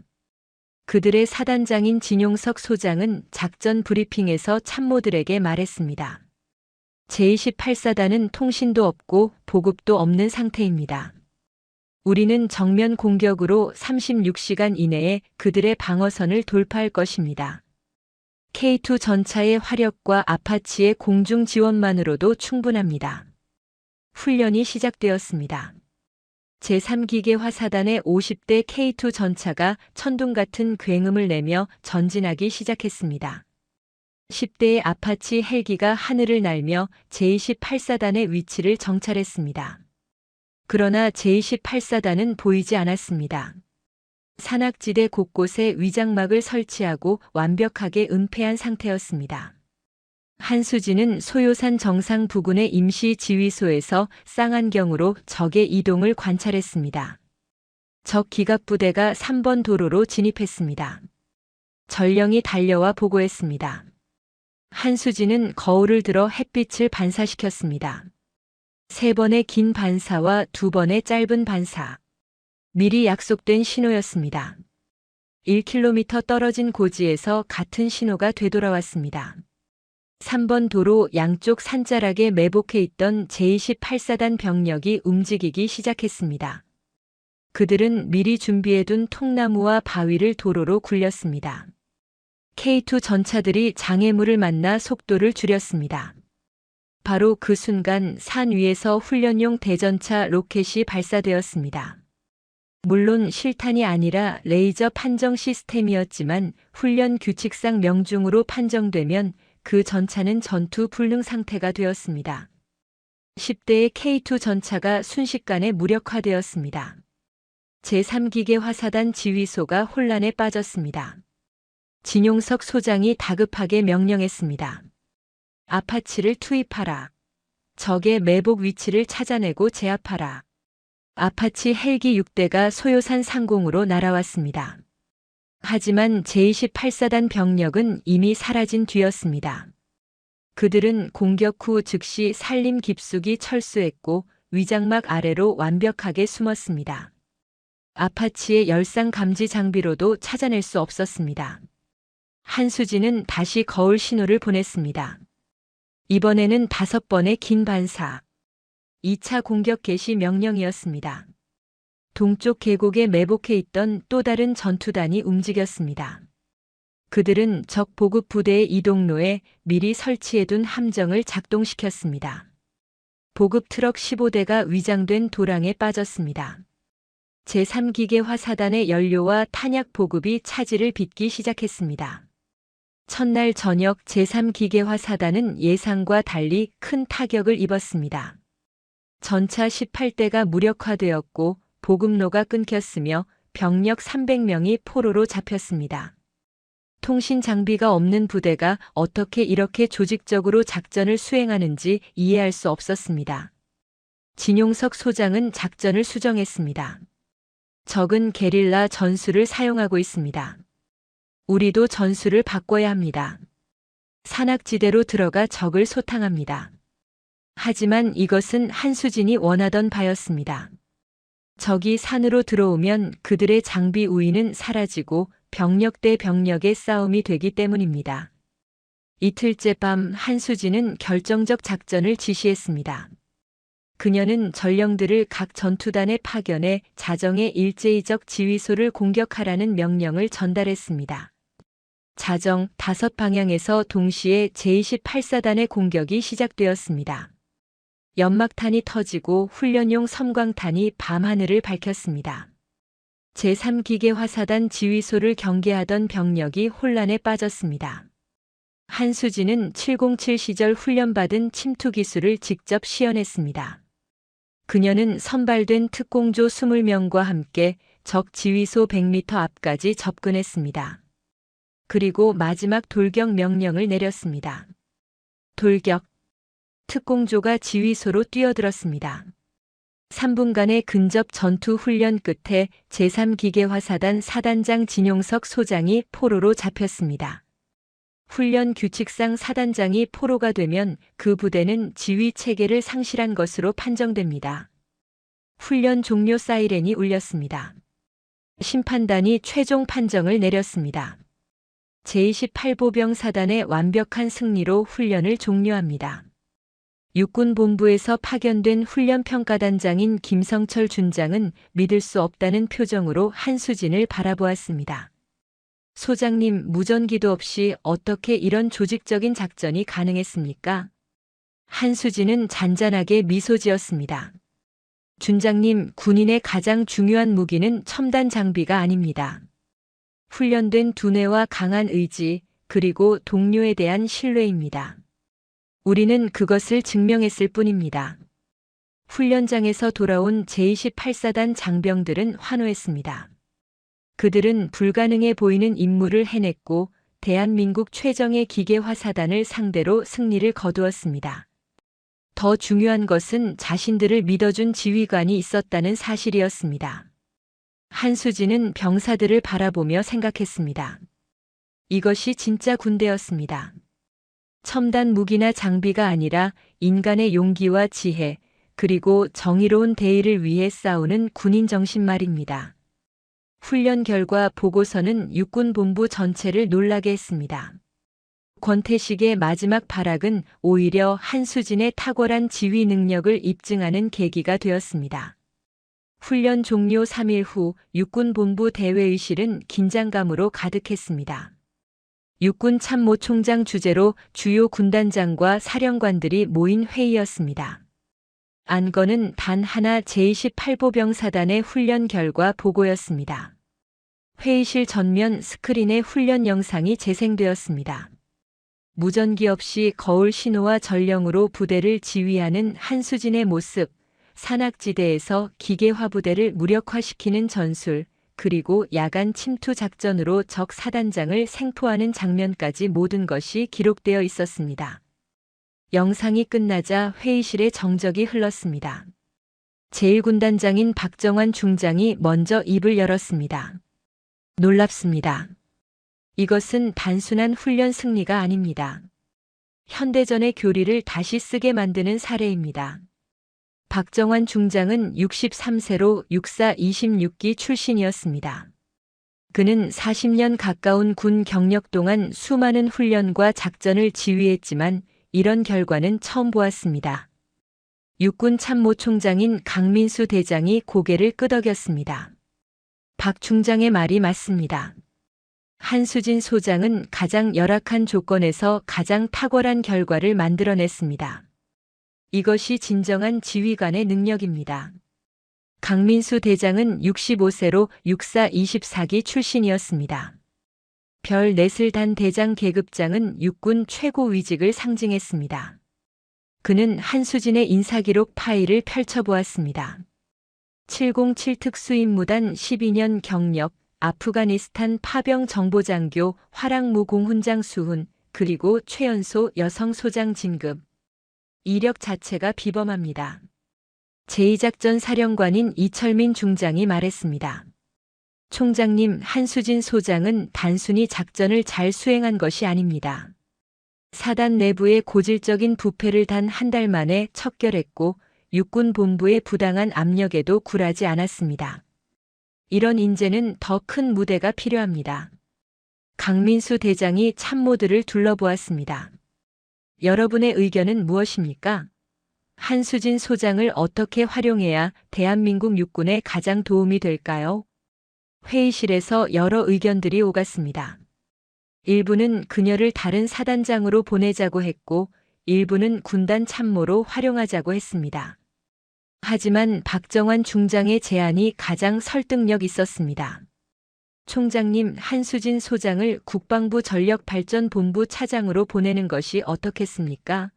그들의 사단장인 진용석 소장은 작전 브리핑에서 참모들에게 말했습니다. 제28사단은 통신도 없고 보급도 없는 상태입니다. 우리는 정면 공격으로 36시간 이내에 그들의 방어선을 돌파할 것입니다. K2 전차의 화력과 아파치의 공중 지원만으로도 충분합니다. 훈련이 시작되었습니다. 제3기계화 사단의 50대 K2 전차가 천둥 같은 굉음을 내며 전진하기 시작했습니다. 10대의 아파치 헬기가 하늘을 날며 제28사단의 위치를 정찰했습니다. 그러나 제28사단은 보이지 않았습니다. 산악지대 곳곳에 위장막을 설치하고 완벽하게 은폐한 상태였습니다. 한수진은 소요산 정상 부근의 임시 지휘소에서 쌍안경으로 적의 이동을 관찰했습니다. 적 기갑부대가 3번 도로로 진입했습니다. 전령이 달려와 보고했습니다. 한수진은 거울을 들어 햇빛을 반사시켰습니다. 3번의 긴 반사와 2번의 짧은 반사. 미리 약속된 신호였습니다. 1km 떨어진 고지에서 같은 신호가 되돌아왔습니다. 3번 도로 양쪽 산자락에 매복해 있던 제28사단 병력이 움직이기 시작했습니다. 그들은 미리 준비해둔 통나무와 바위를 도로로 굴렸습니다. K2 전차들이 장애물을 만나 속도를 줄였습니다. 바로 그 순간 산 위에서 훈련용 대전차 로켓이 발사되었습니다. 물론 실탄이 아니라 레이저 판정 시스템이었지만 훈련 규칙상 명중으로 판정되면 그 전차는 전투 불능 상태가 되었습니다. 10대의 K2 전차가 순식간에 무력화되었습니다. 제3기계화 사단 지휘소가 혼란에 빠졌습니다. 진용석 소장이 다급하게 명령했습니다. 아파치를 투입하라. 적의 매복 위치를 찾아내고 제압하라. 아파치 헬기 6대가 소요산 상공으로 날아왔습니다. 하지만 제28사단 병력은 이미 사라진 뒤였습니다. 그들은 공격 후 즉시 산림 깊숙이 철수했고 위장막 아래로 완벽하게 숨었습니다. 아파치의 열상 감지 장비로도 찾아낼 수 없었습니다. 한수진은 다시 거울 신호를 보냈습니다. 이번에는 5번의 긴 반사. 2차 공격 개시 명령이었습니다. 동쪽 계곡에 매복해 있던 또 다른 전투단이 움직였습니다. 그들은 적 보급 부대의 이동로에 미리 설치해둔 함정을 작동시켰습니다. 보급 트럭 15대가 위장된 도랑에 빠졌습니다. 제3기계화 사단의 연료와 탄약 보급이 차질을 빚기 시작했습니다. 첫날 저녁 제3기계화 사단은 예상과 달리 큰 타격을 입었습니다. 전차 18대가 무력화되었고 보급로가 끊겼으며 병력 300명이 포로로 잡혔습니다. 통신 장비가 없는 부대가 어떻게 이렇게 조직적으로 작전을 수행하는지 이해할 수 없었습니다. 진용석 소장은 작전을 수정했습니다. 적은 게릴라 전술을 사용하고 있습니다. 우리도 전술을 바꿔야 합니다. 산악지대로 들어가 적을 소탕합니다. 하지만 이것은 한수진이 원하던 바였습니다. 적이 산으로 들어오면 그들의 장비 우위는 사라지고 병력 대 병력의 싸움이 되기 때문입니다. 이틀째 밤 한수진은 결정적 작전을 지시했습니다. 그녀는 전령들을 각 전투단에 파견해 자정에 일제히적 지휘소를 공격하라는 명령을 전달했습니다. 자정 5방향에서 동시에 제28사단의 공격이 시작되었습니다. 연막탄이 터지고 훈련용 섬광탄이 밤하늘을 밝혔습니다. 제3기계화사단 지휘소를 경계하던 병력이 혼란에 빠졌습니다. 한수진은 707 시절 훈련받은 침투 기술을 직접 시연했습니다. 그녀는 선발된 특공조 20명과 함께 적 지휘소 100m 앞까지 접근했습니다. 그리고 마지막 돌격 명령을 내렸습니다. 돌격! 특공조가 지휘소로 뛰어들었습니다. 3분간의 근접 전투 훈련 끝에 제3기계화사단 사단장 진용석 소장이 포로로 잡혔습니다. 훈련 규칙상 사단장이 포로가 되면 그 부대는 지휘 체계를 상실한 것으로 판정됩니다. 훈련 종료 사이렌이 울렸습니다. 심판단이 최종 판정을 내렸습니다. 제28보병 사단의 완벽한 승리로 훈련을 종료합니다. 육군본부에서 파견된 훈련평가단장인 김성철 준장은 믿을 수 없다는 표정으로 한수진을 바라보았습니다. 소장님, 무전기도 없이 어떻게 이런 조직적인 작전이 가능했습니까? 한수진은 잔잔하게 미소 지었습니다. 준장님, 군인의 가장 중요한 무기는 첨단 장비가 아닙니다. 훈련된 두뇌와 강한 의지, 그리고 동료에 대한 신뢰입니다. 우리는 그것을 증명했을 뿐입니다. 훈련장에서 돌아온 제28사단 장병들은 환호했습니다. 그들은 불가능해 보이는 임무를 해냈고 대한민국 최정예 기계화사단을 상대로 승리를 거두었습니다. 더 중요한 것은 자신들을 믿어준 지휘관이 있었다는 사실이었습니다. 한수진은 병사들을 바라보며 생각했습니다. 이것이 진짜 군대였습니다. 첨단 무기나 장비가 아니라 인간의 용기와 지혜, 그리고 정의로운 대의를 위해 싸우는 군인 정신 말입니다. 훈련 결과 보고서는 육군본부 전체를 놀라게 했습니다. 권태식의 마지막 발악은 오히려 한수진의 탁월한 지휘 능력을 입증하는 계기가 되었습니다. 훈련 종료 3일 후 육군본부 대회의실은 긴장감으로 가득했습니다. 육군참모총장 주재로 주요 군단장과 사령관들이 모인 회의였습니다. 안건은 단 하나 제28보병사단의 훈련 결과 보고였습니다. 회의실 전면 스크린에 훈련 영상이 재생되었습니다. 무전기 없이 거울 신호와 전령으로 부대를 지휘하는 한수진의 모습, 산악지대에서 기계화 부대를 무력화시키는 전술, 그리고 야간 침투 작전으로 적 사단장을 생포하는 장면까지 모든 것이 기록되어 있었습니다. 영상이 끝나자 회의실에 정적이 흘렀습니다. 제1군단장인 박정환 중장이 먼저 입을 열었습니다. 놀랍습니다. 이것은 단순한 훈련 승리가 아닙니다. 현대전의 교리를 다시 쓰게 만드는 사례입니다. 박정환 중장은 63세로 육사 26기 출신이었습니다. 그는 40년 가까운 군 경력 동안 수많은 훈련과 작전을 지휘했지만 이런 결과는 처음 보았습니다. 육군 참모총장인 강민수 대장이 고개를 끄덕였습니다. 박 중장의 말이 맞습니다. 한수진 소장은 가장 열악한 조건에서 가장 탁월한 결과를 만들어냈습니다. 이것이 진정한 지휘관의 능력입니다. 강민수 대장은 65세로 육사 24기 출신이었습니다. 별 넷을 단 대장 계급장은 육군 최고 위직을 상징했습니다. 그는 한수진의 인사기록 파일을 펼쳐보았습니다. 707 특수임무단 12년 경력, 아프가니스탄 파병 정보장교, 화랑무공 훈장 수훈, 그리고 최연소 여성 소장 진급. 이력 자체가 비범합니다. 제2작전 사령관인 이철민 중장이 말했습니다. 총장님, 한수진 소장은 단순히 작전을 잘 수행한 것이 아닙니다. 사단 내부의 고질적인 부패를 단 한 달 만에 척결했고 육군 본부의 부당한 압력에도 굴하지 않았습니다. 이런 인재는 더 큰 무대가 필요합니다. 강민수 대장이 참모들을 둘러보았습니다. 여러분의 의견은 무엇입니까? 한수진 소장을 어떻게 활용해야 대한민국 육군에 가장 도움이 될까요? 회의실에서 여러 의견들이 오갔습니다. 일부는 그녀를 다른 사단장으로 보내자고 했고, 일부는 군단 참모로 활용하자고 했습니다. 하지만 박정환 중장의 제안이 가장 설득력 있었습니다. 총장님, 한수진 소장을 국방부 전력발전본부 차장으로 보내는 것이 어떻겠습니까?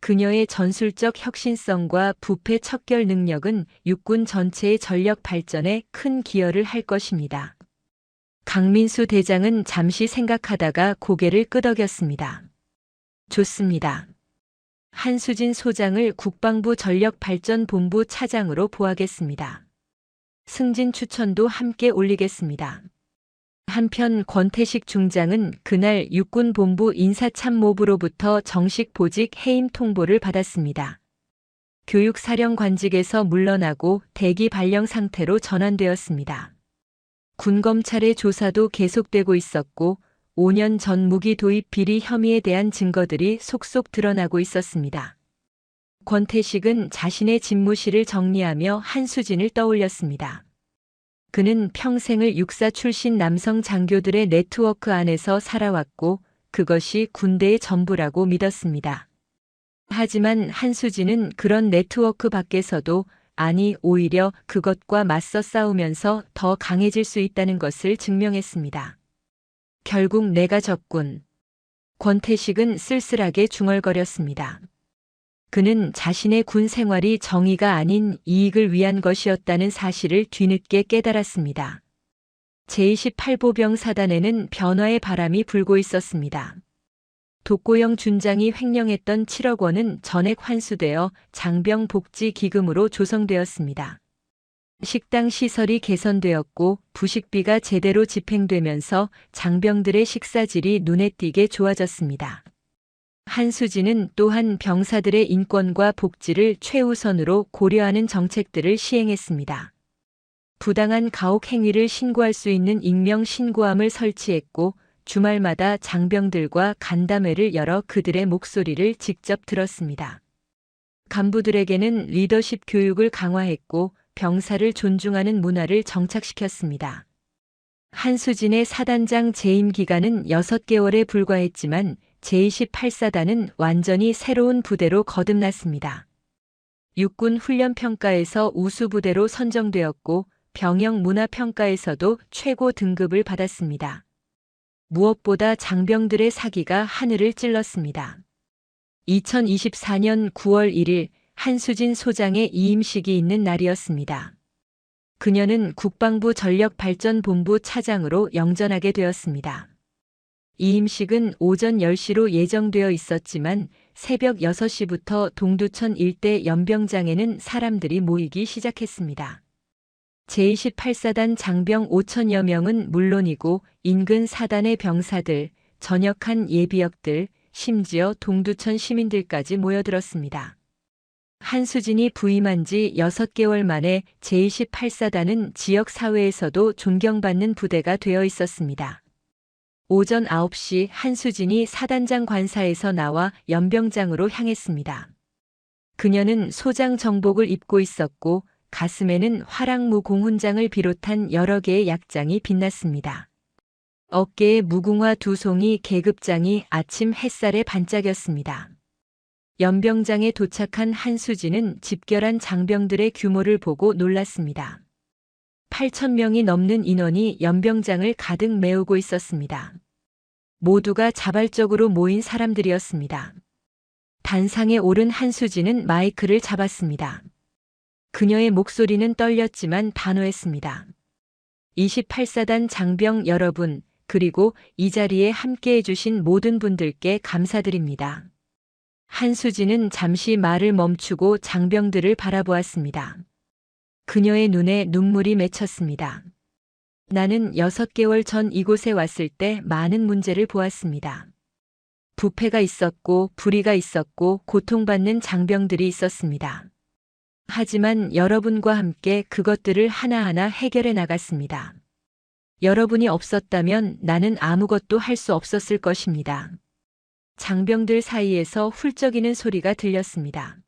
그녀의 전술적 혁신성과 부패 척결 능력은 육군 전체의 전력 발전에 큰 기여를 할 것입니다. 강민수 대장은 잠시 생각하다가 고개를 끄덕였습니다. 좋습니다. 한수진 소장을 국방부 전력발전본부 차장으로 보하겠습니다. 승진 추천도 함께 올리겠습니다. 한편 권태식 중장은 그날 육군본부 인사참모부로부터 정식 보직 해임 통보를 받았습니다. 교육사령관직에서 물러나고 대기 발령 상태로 전환되었습니다. 군검찰의 조사도 계속되고 있었고 5년 전 무기 도입 비리 혐의에 대한 증거들이 속속 드러나고 있었습니다. 권태식은 자신의 집무실을 정리하며 한수진을 떠올렸습니다. 그는 평생을 육사 출신 남성 장교들의 네트워크 안에서 살아왔고 그것이 군대의 전부라고 믿었습니다. 하지만 한수진은 그런 네트워크 밖에서도, 아니 오히려 그것과 맞서 싸우면서 더 강해질 수 있다는 것을 증명했습니다. 결국 내가 졌군. 권태식은 쓸쓸하게 중얼거렸습니다. 그는 자신의 군 생활이 정의가 아닌 이익을 위한 것이었다는 사실을 뒤늦게 깨달았습니다. 제28보병 사단에는 변화의 바람이 불고 있었습니다. 독고영 준장이 횡령했던 7억 원은 전액 환수되어 장병 복지 기금으로 조성되었습니다. 식당 시설이 개선되었고 부식비가 제대로 집행되면서 장병들의 식사질이 눈에 띄게 좋아졌습니다. 한수진은 또한 병사들의 인권과 복지를 최우선으로 고려하는 정책들을 시행했습니다. 부당한 가혹 행위를 신고할 수 있는 익명 신고함을 설치했고 주말마다 장병들과 간담회를 열어 그들의 목소리를 직접 들었습니다. 간부들에게는 리더십 교육을 강화했고 병사를 존중하는 문화를 정착시켰습니다. 한수진의 사단장 재임 기간은 6개월에 불과했지만 제28사단은 완전히 새로운 부대로 거듭났습니다. 육군 훈련평가에서 우수부대로 선정되었고 병영 문화평가에서도 최고 등급을 받았습니다. 무엇보다 장병들의 사기가 하늘을 찔렀습니다. 2024년 9월 1일 한수진 소장의 이임식이 있는 날이었습니다. 그녀는 국방부 전력발전본부 차장으로 영전하게 되었습니다. 이임식은 오전 10시로 예정되어 있었지만 새벽 6시부터 동두천 일대 연병장에는 사람들이 모이기 시작했습니다. 제28사단 장병 5천여 명은 물론이고 인근 사단의 병사들, 전역한 예비역들, 심지어 동두천 시민들까지 모여들었습니다. 한수진이 부임한 지 6개월 만에 제28사단은 지역사회에서도 존경받는 부대가 되어 있었습니다. 오전 9시 한수진이 사단장 관사에서 나와 연병장으로 향했습니다. 그녀는 소장 정복을 입고 있었고 가슴에는 화랑무 공훈장을 비롯한 여러 개의 약장이 빛났습니다. 어깨에 무궁화 2송이 계급장이 아침 햇살에 반짝였습니다. 연병장에 도착한 한수진은 집결한 장병들의 규모를 보고 놀랐습니다. 8,000명이 넘는 인원이 연병장을 가득 메우고 있었습니다. 모두가 자발적으로 모인 사람들이었습니다. 단상에 오른 한수진은 마이크를 잡았습니다. 그녀의 목소리는 떨렸지만 단호했습니다. 28사단 장병 여러분, 그리고 이 자리에 함께 해주신 모든 분들께 감사드립니다. 한수진은 잠시 말을 멈추고 장병들을 바라보았습니다. 그녀의 눈에 눈물이 맺혔습니다. 나는 6개월 전 이곳에 왔을 때 많은 문제를 보았습니다. 부패가 있었고 불의가 있었고 고통받는 장병들이 있었습니다. 하지만 여러분과 함께 그것들을 하나하나 해결해 나갔습니다. 여러분이 없었다면 나는 아무것도 할 수 없었을 것입니다. 장병들 사이에서 훌쩍이는 소리가 들렸습니다.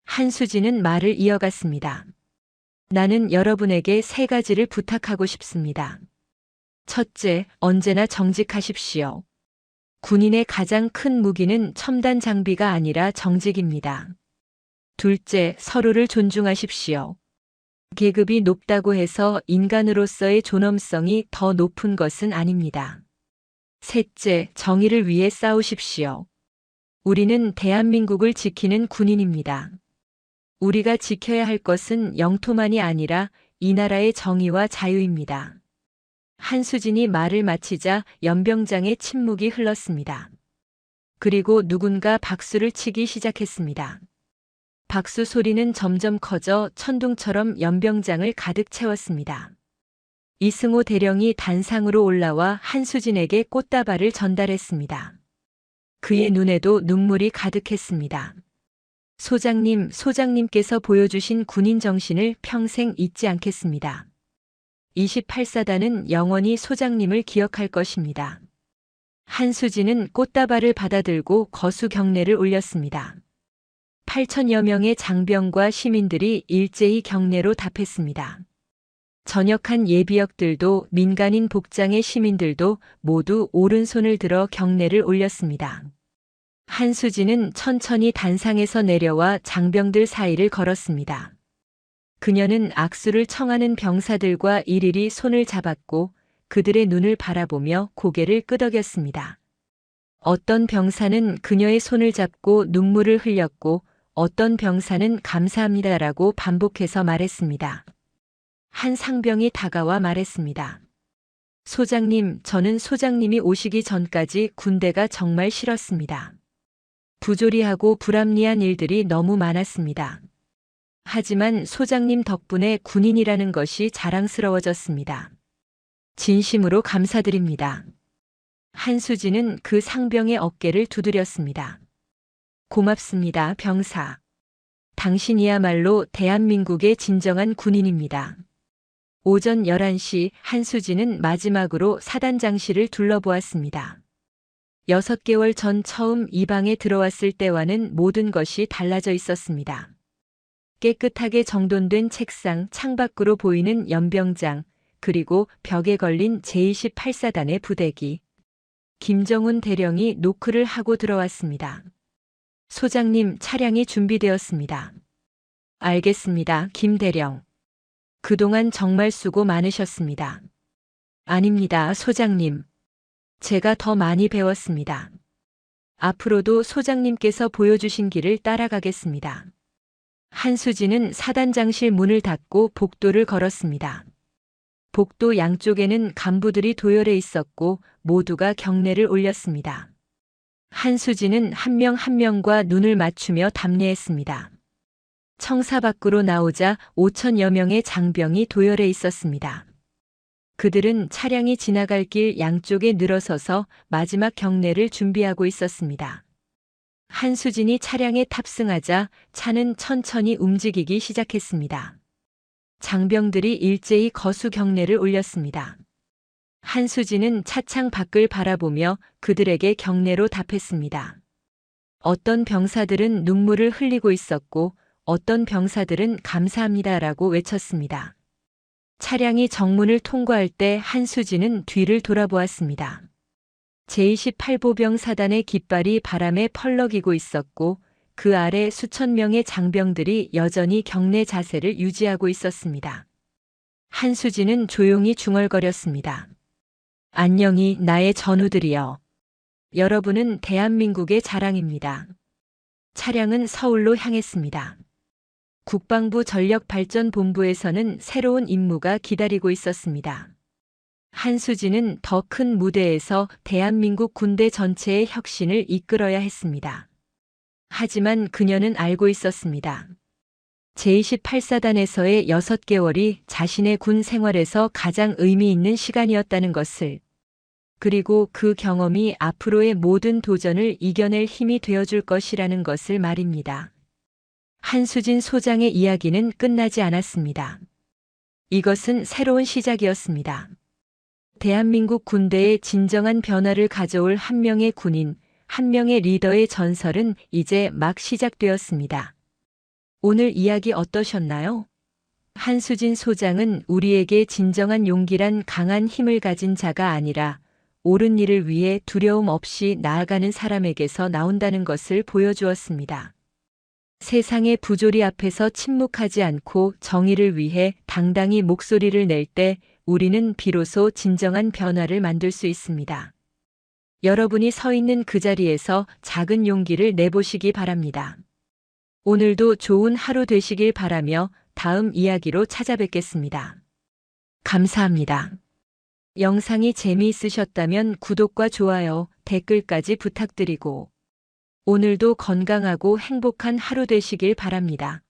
한수진은 말을 이어갔습니다. 나는 여러분에게 3가지를 부탁하고 싶습니다. 첫째, 언제나 정직하십시오. 군인의 가장 큰 무기는 첨단 장비가 아니라 정직입니다. 둘째, 서로를 존중하십시오. 계급이 높다고 해서 인간으로서의 존엄성이 더 높은 것은 아닙니다. 셋째, 정의를 위해 싸우십시오. 우리는 대한민국을 지키는 군인입니다. 우리가 지켜야 할 것은 영토만이 아니라 이 나라의 정의와 자유입니다. 한수진이 말을 마치자 연병장의 침묵이 흘렀습니다. 그리고 누군가 박수를 치기 시작했습니다. 박수 소리는 점점 커져 천둥처럼 연병장을 가득 채웠습니다. 이승호 대령이 단상으로 올라와 한수진에게 꽃다발을 전달했습니다. 그의 눈에도 눈물이 가득했습니다. 소장님, 소장님께서 보여주신 군인 정신을 평생 잊지 않겠습니다. 28사단은 영원히 소장님을 기억할 것입니다. 한수진은 꽃다발을 받아들고 거수 경례를 올렸습니다. 8천여 명의 장병과 시민들이 일제히 경례로 답했습니다. 전역한 예비역들도 민간인 복장의 시민들도 모두 오른손을 들어 경례를 올렸습니다. 한수진은 천천히 단상에서 내려와 장병들 사이를 걸었습니다. 그녀는 악수를 청하는 병사들과 일일이 손을 잡았고 그들의 눈을 바라보며 고개를 끄덕였습니다. 어떤 병사는 그녀의 손을 잡고 눈물을 흘렸고 어떤 병사는 감사합니다라고 반복해서 말했습니다. 한 상병이 다가와 말했습니다. 소장님, 저는 소장님이 오시기 전까지 군대가 정말 싫었습니다. 부조리하고 불합리한 일들이 너무 많았습니다. 하지만 소장님 덕분에 군인이라는 것이 자랑스러워졌습니다. 진심으로 감사드립니다. 한수진은 그 상병의 어깨를 두드렸습니다. 고맙습니다, 병사. 당신이야말로 대한민국의 진정한 군인입니다. 오전 11시 한수진은 마지막으로 사단장실을 둘러보았습니다. 6개월 전 처음 이 방에 들어왔을 때와는 모든 것이 달라져 있었습니다. 깨끗하게 정돈된 책상, 창밖으로 보이는 연병장, 그리고 벽에 걸린 제28사단의 부대기. 김정훈 대령이 노크를 하고 들어왔습니다. 소장님, 차량이 준비되었습니다. 알겠습니다, 김 대령. 그동안 정말 수고 많으셨습니다. 아닙니다, 소장님. 제가 더 많이 배웠습니다. 앞으로도 소장님께서 보여주신 길을 따라가겠습니다. 한수진은 사단장실 문을 닫고 복도를 걸었습니다. 복도 양쪽에는 간부들이 도열해 있었고 모두가 경례를 올렸습니다. 한수진은 한 명 한 명과 눈을 맞추며 답례했습니다. 청사 밖으로 나오자 5천여 명의 장병이 도열해 있었습니다. 그들은 차량이 지나갈 길 양쪽에 늘어서서 마지막 경례를 준비하고 있었습니다. 한수진이 차량에 탑승하자 차는 천천히 움직이기 시작했습니다. 장병들이 일제히 거수 경례를 올렸습니다. 한수진은 차창 밖을 바라보며 그들에게 경례로 답했습니다. 어떤 병사들은 눈물을 흘리고 있었고 어떤 병사들은 감사합니다라고 외쳤습니다. 차량이 정문을 통과할 때 한수진은 뒤를 돌아보았습니다. 제28보병 사단의 깃발이 바람에 펄럭이고 있었고 그 아래 수천 명의 장병들이 여전히 경례 자세를 유지하고 있었습니다. 한수진은 조용히 중얼거렸습니다. 안녕히 나의 전우들이여. 여러분은 대한민국의 자랑입니다. 차량은 서울로 향했습니다. 국방부 전력발전본부에서는 새로운 임무가 기다리고 있었습니다. 한수진은 더 큰 무대에서 대한민국 군대 전체의 혁신을 이끌어야 했습니다. 하지만 그녀는 알고 있었습니다. 제28사단에서의 6개월이 자신의 군 생활에서 가장 의미 있는 시간이었다는 것을, 그리고 그 경험이 앞으로의 모든 도전을 이겨낼 힘이 되어줄 것이라는 것을 말입니다. 한수진 소장의 이야기는 끝나지 않았습니다. 이것은 새로운 시작이었습니다. 대한민국 군대의 진정한 변화를 가져올 한 명의 군인, 한 명의 리더의 전설은 이제 막 시작되었습니다. 오늘 이야기 어떠셨나요? 한수진 소장은 우리에게 진정한 용기란 강한 힘을 가진 자가 아니라 옳은 일을 위해 두려움 없이 나아가는 사람에게서 나온다는 것을 보여주었습니다. 세상의 부조리 앞에서 침묵하지 않고 정의를 위해 당당히 목소리를 낼 때 우리는 비로소 진정한 변화를 만들 수 있습니다. 여러분이 서 있는 그 자리에서 작은 용기를 내보시기 바랍니다. 오늘도 좋은 하루 되시길 바라며 다음 이야기로 찾아뵙겠습니다. 감사합니다. 영상이 재미있으셨다면 구독과 좋아요, 댓글까지 부탁드리고 오늘도 건강하고 행복한 하루 되시길 바랍니다.